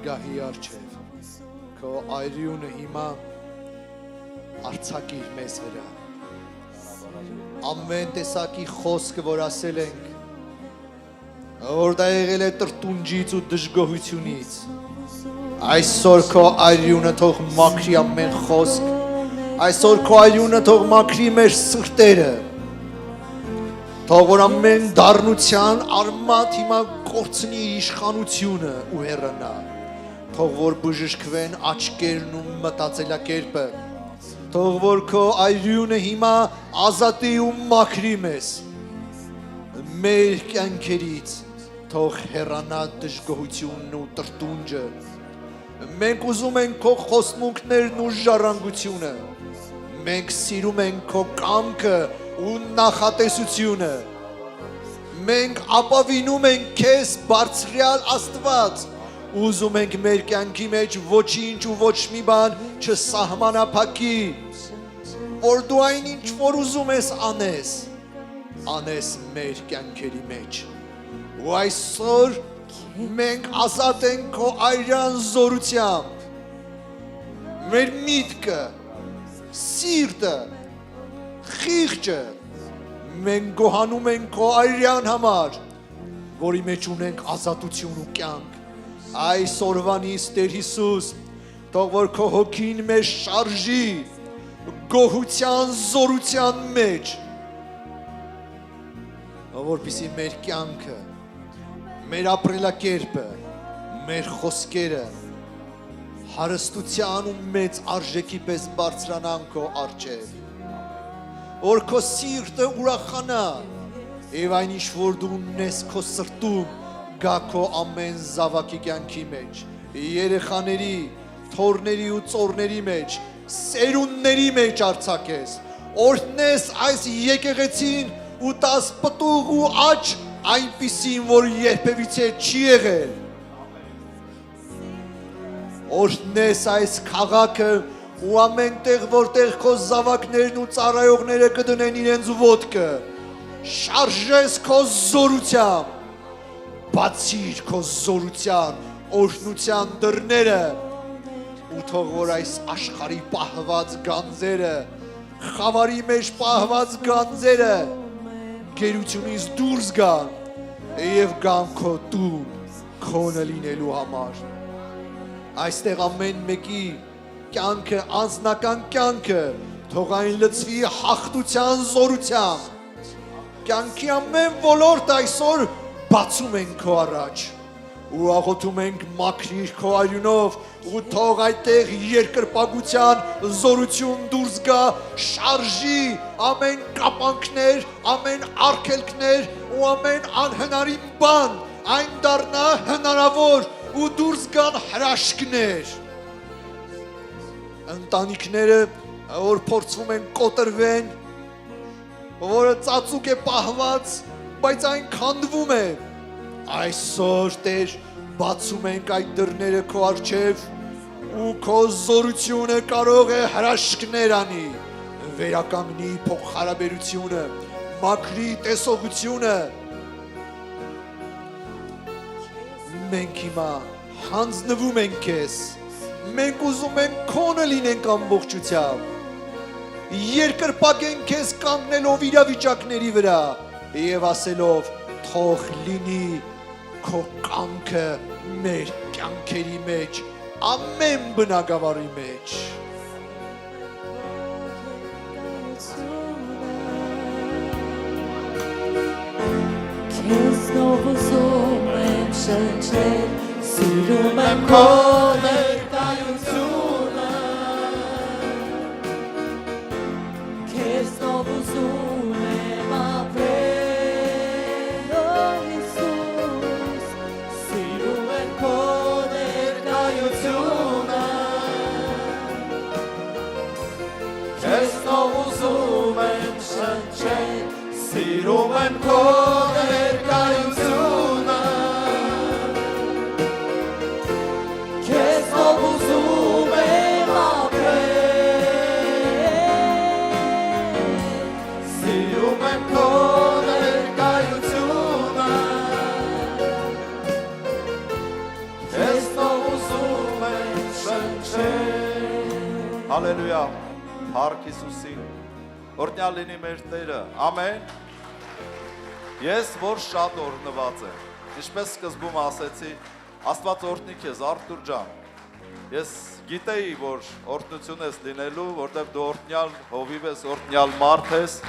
գահի արջև քո այրյունը հիմա արցակիր մեզ վրա ամեն տեսակի խոսքը որ ասել ենք որ դա եղել է տրտունջից ու դժգոհությունից այսօր քո այրյունը թող մաքրի ամեն խոսք այսօր քո այրյունը թող մաքրի մեր սրտերը թող որ ամեն դառնության արմատ հիմա կորցնի իշխանությունը ու հեռանա թող որ բժշկվեն աչքերն ու մտածելակերպը թող որ քո այրյունը հիմա ազատի ու մաքրի մեզ մեր կյանքերից թող հեռանա դժգոհությունն ու տրտունջը մենք ուզում ենք քո խոստմունքներն ու ժառանգությունը մենք սիրում ենք քո կամքը ու նախատեսությունը մենք ապավինում ենք քեզ բարձրյալ Աստված ուզում ենք մեր կյանքի մեջ ոչինչ ու ոչ մի բան չսահմանափակի որ դու այնինչ որ ուզում ես անես մեր կյանքերի մեջ ու այսօր մենք ազատ ենք քո այրան զորությամբ մեր միտքը սիրտը խիղճը մենք գոհանում ենք քո այրյան համար որի մեջ ունենք ազատություն ու կյանք այսօրվանից Տեր Հիսուս թող որ քո հոգին մեզ շարժի գոհության զորության մեջ որպեսզի մեր կյանքը մեր ապրելակերպը մեր խոսքերը հարստության ու մեծ արժեքի պես բարձրանան քո առջև որ քո սիրտը ուրախանա եւ այն ինչ որ դու ունես քո սրտում գա քո ամեն զավակի կյանքի մեջ երեխաների թորների ու ծորների մեջ սերունդների մեջ արձակես օրհնես այս եկեղեցին ու տաս պտուղ ու աճ այնպիսին որ երբևիցե չի եղել օրհնես այս քաղաքը ու ամեն տեղ որտեղ քո զավակներն ու ծառայողները կդնեն իրենց ոտքը շարժես քո զորությամբ բացիր քո զորության օրհնության դռները ու թող որ այս աշխարհի պահված գանձերը խավարի մեջ պահված գանձերը գերությունից դուրս գան եւ գան քո տուն քոնը լինելու համար այստեղ ամեն մեկի կյանքը անձնական կյանքը թող այն լցվի հաղթության զորությամբ կյանքի ամեն ոլորտ այսօր բացում ենք քո առաջ ու աղոթում ենք մաքրիր քո արյունով ու թող այդտեղ երկրպագության զորություն դուրս գա շարժի ամեն կապանքներ ամեն արգելքներ ու ամեն անհնարին բան այն դառնա հնարավոր ու դուրս գան հրաշքներ ընտանիքները որ փորձվում են կոտրվեն որը ծածուկ է պահված բայց այն քանդվում է այսօր Տեր բացում ենք այդ դռները քո առջև ու քո զորությունը կարող է հրաշքներ անի վերականգնի փոխհարաբերությունը մաքրի տեսողությունը մենք հիմա հանձնվում ենք քեզ մենք ուզում ենք քոնը լինենք ամբողջությամբ երկրպագենք քեզ կանգնելով իրավիճակների վրա եւ ասելով թող լինի քո կամքը մեր կյանքերի մեջ ամեն բնակավարի մեջ Քեզ նովոզում եմ շնչել սիրում եմ քո ներկայությունը Քեզ նովոզում եմ ապրել Օ Հիսուս սիրում եմ քո ներկայությունը Քեզ նովոզում եմ շնչել սիրում եմ քո ներկայությունը Հալելույա, Փառք Հիսուսին, օրհնյալ լինի մեր Տերը, ամեն։ Ես որ շատ օրհնված եմ, ինչպես սկզբում ասեցի, Աստված օրհնի քեզ, Արթուր ջան։ Ես գիտեի, որ օրհնություն ես լինելու, որտեղ դու օրհնյալ հովիվ ես, օրհնյալ մարդ ես,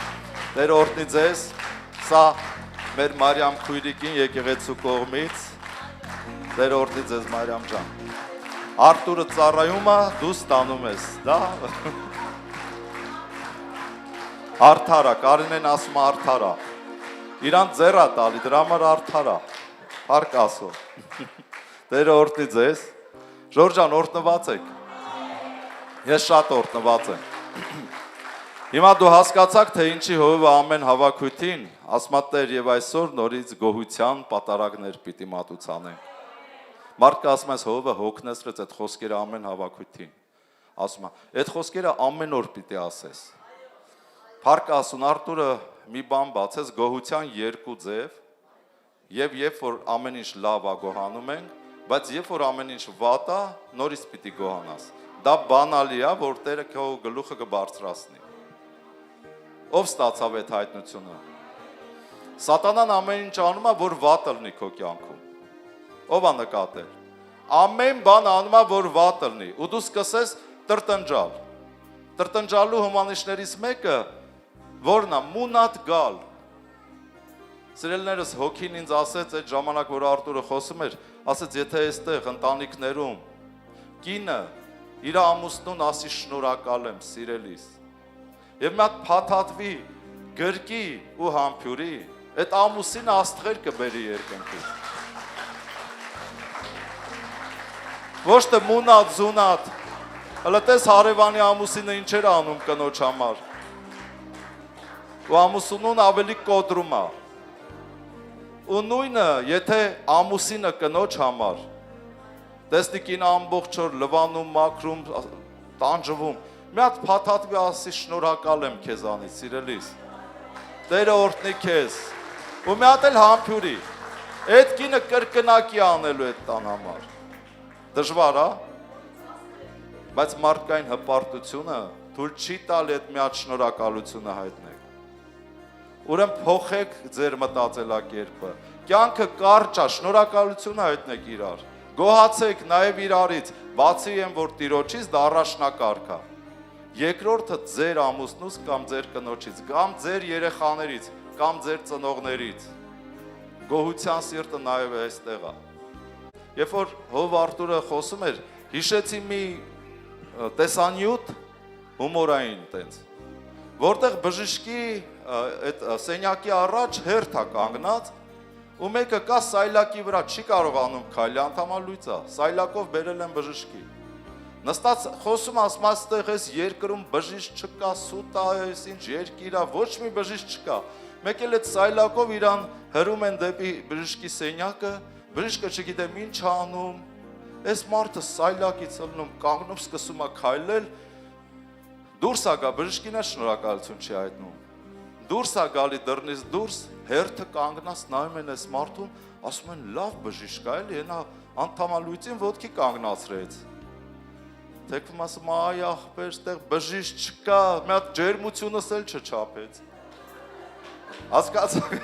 Տերը օրհնի ձեզ, սա մեր Մարիամ քույրիկին եկեղեցու կողմից, Տերը օրհնի ձեզ Մարիամ ջան։ Արթուրը ծառայում է, դու ստանում ես, դա արդար է, Կարինեն ասում է արդար է, իրան ձեռ է տալի, դրա համար արդար է, Փառք Աստծո, Տերը օրհնի ձեզ, Ժորժ ջան, օրհնված եք, ես շատ օրհնված եմ, հիմա դու հասկացաք, թե ինչի հովիվը ամեն հավաքույթին, ասում է Տեր և այսօր նորից գոհության պատարագներ պիտի մատուցանենք, Մարդը ասում ես հովը հոգնեցրեց այդ խոսքերը ամեն հավաքույթին, ասում է, այդ խոսքերը ամեն օր պիտի ասես, Փառք Աստծուն, Արթուրը մի բան բացեց, գոհության երկու ձև, և երբ որ ամեն ինչ լավ է գոհանում ենք, բայց երբ որ ամեն ինչ վատ է, նորից պիտի գոհանաս, դա բանալի է, որ Տերը քո գլուխը կբարձրացնի, ով ստացավ այդ հայտնությունը, Սատանան ամեն ինչ անում է, որ վատը լինի քո կյանքում, ով է նկատել, ամեն բան անում է, որ վատ լինի, ու դու սկսես տրտնջալ, տրտնջալու հոմանիշներից մեկը, որն է, մունատ գալ, սիրելիներս հոգին ինձ ասեց, այդ ժամանակ, որ Արթուրը խոսում էր, ասեց, եթե այստեղ ընտանիքներում, կինը, իր ամուսնուն ասի շնորհակալ եմ, սիրելիս, և մի հատ փաթաթվի, գրկի ու համբյուրի, այդ ամուսինը աստղեր կբերի երկնքից, ոչ թե մունատ, զունատ, հլը տես հարևանի ամուսինը ինչեր անում կնոջ համար, ու ամուսնուն ավելի կոտրում է, ու նույնը, եթե ամուսինը կնոջ համար, տեսնի կինը ամբողջ օր լվանում, մաքրում, տանջվում, մի հատ փաթաթվի ասի շնորհակալ եմ քեզանից, սիրելիս, Տերը օրհնի քեզ, ու մի հատ էլ համբյուրի, այդ կինը կրկնակի անելու այդ տան համար, դժվար է, բայց մարդկային հպարտությունը թույլ չի տալի այդ մի հատ շնորհակալությունը հայտնեք, ուրեմն փոխեք ձեր մտածելակերպը, կյանքը կարճ է, շնորհակալություն հայտնեք իրար, գոհացեք նաև իրարից, բացի եմ, որ Տիրոջից դա առաջնակարգ է, երկրորդը ձեր ամուսնուց կամ ձեր կնոջից, կամ ձեր երեխաներից, կամ ձեր ծնողներից, գոհության սիրտը նաև այստեղ է, երբ որ հով Արթուրը խոսում էր, հիշեցի մի տեսանյութ հումորային տենց, որտեղ բժշկի սենյակի առաջ հերթ է կանգնած, ու մեկը կա սայլակի վրա, չի կարողանում քայլի, անդամալ լույծ է, սայլակով բերել են բժշկի, նստած խոսում ասում աստեղ ես երկրում բժիշկ չկա, սուտ է, ինչ երկիր է, ոչ մի բժիշկ չկա, մեկ էլ այդ սայլակով իրան հրում են դեպի բժշկի սենյակը, բժիշկը չգիտեմ ինչ անում, այս մարդը սայլակից ելնում, կանգնում, սկսում է քայլել, դուրս է գա, բժշկին է շնորհակալություն չի հայտնում, դուրս է գալի դռնից դուրս, հերթը կանգնած նայում են այս մարդուն, ասում են լավ բժիշկ է, էլի նա անդամալույցին ոտքի կանգնացրեց, թեքվում ասում այ ախպեր, ստեղ բժիշկ չկա, մի հատ ջերմությունս էլ չչափեց, հասկացաք,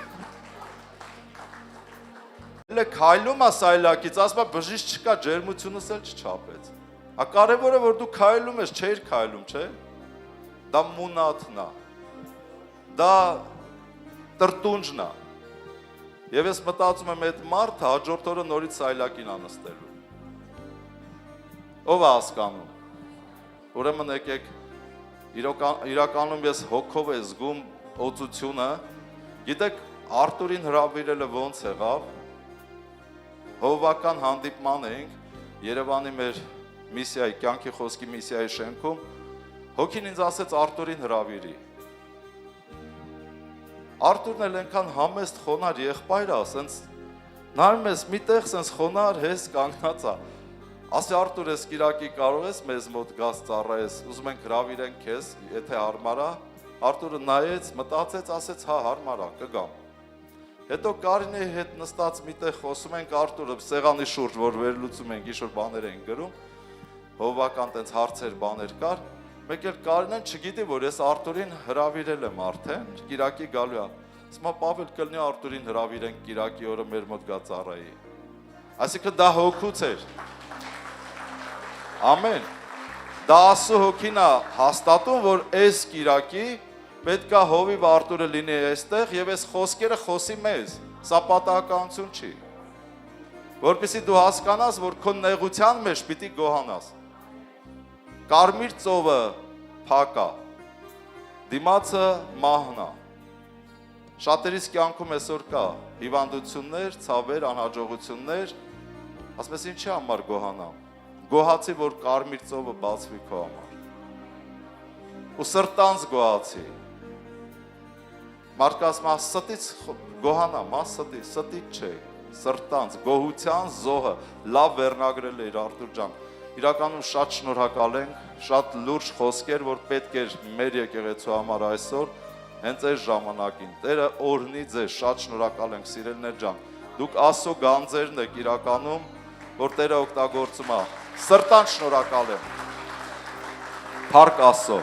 Էլ քայլում է սայլակից, ասում է բժիշկ չկա, ջերմությունս էլ չչափեց, կարևորը որ դու քայլում ես, չէիր քայլում, չէ, դա մունաթն է, դա տրտունջն է, և ես մտածում եմ այդ մարդը հաջորդ օրը նորից սայլակին անստելու, ով է հասկանում, ուրեմն եկեք, իրականում ես հոգով է զգում օծությունը, գիտեք Արթուրին հրավիրելը ոնց եղավ, հովվական հանդիպման էինք, Երևանի մեր միսիայի, կյանքի խոսքի միսիայի շենքում, հոգին ինձ ասեց Արթուրին հրավիրի, Արթուրն էլ ենքան համեստ խոնար եղբայր է, սենց նայում ես մի տեղ սենց խոնար հես կանգնած է, ասի Արթուր ես կիրակի կարող ես մեզ մոտ գաս ծառայես, ուզում ենք հրավիրենք քեզ, եթե հարմար է, Արթուրը նայեց, մտածեց, ասեց հա հարմար է, կգամ, հետո Կարինեի հետ նստած միտեղ խոսում ենք Արթուրը սեղանի շուրջ, որ վերլուծում ենք, ինչ-որ բաներ ենք գրում, հովվական տենց հարցեր բաներ կար, Մեկ էլ Կարինեն չգիտի, որ ես Արտուրին հրավիրել եմ արդեն, Կիրակի գալու է։ Ասում Պավել կլինի Արտուրին հրավիրենք Կիրակի օրը մեր մոտ գա ծառայի։ Այսինքն դա հոգուց էր։ Ամեն։ Դա Աստծո հոգին է հաստատում, որ այս Կիրակի պետքա հովիվ Արտուրը լինի այստեղ եւ այս խոսքերը խոսի մեզ։ Սա պատահականություն չի։ Որպեսզի դու հասկանաս, որ քո նեղության մեջ պիտի գոհանաս։ Կարմիր ծովը փակա, դիմացը մահնա։ Շատերիս կյանքում այսօր կա հիվանդություններ, ցավեր, անհաջողություններ, ասում ես ինչի համար գոհանամ։ Գոհացի, որ կարմիր ծովը բացվի քո համար։ Ու սրտանց գոհացի։ Մարդը ասում է ստից գոհանամ, ստից չէ, սրտանց, գոհության զոհը, լավ վերնագրել էր Արտուր ջան։ Իրականում շատ շնորհակալ ենք, շատ լուրջ խոսքեր, որ պետք էր մեր եկեղեցու համար այսօր, հենց այս ժամանակին։ Տերը օրհնի ձեզ, շատ շնորհակալ ենք, սիրելիներ ջան։ Դուք Աստծո գանձերն եք իրականում, որ Տերը օգտագործում է։ Սրտան շնորհակալ եմ։ Փառք Աստծո։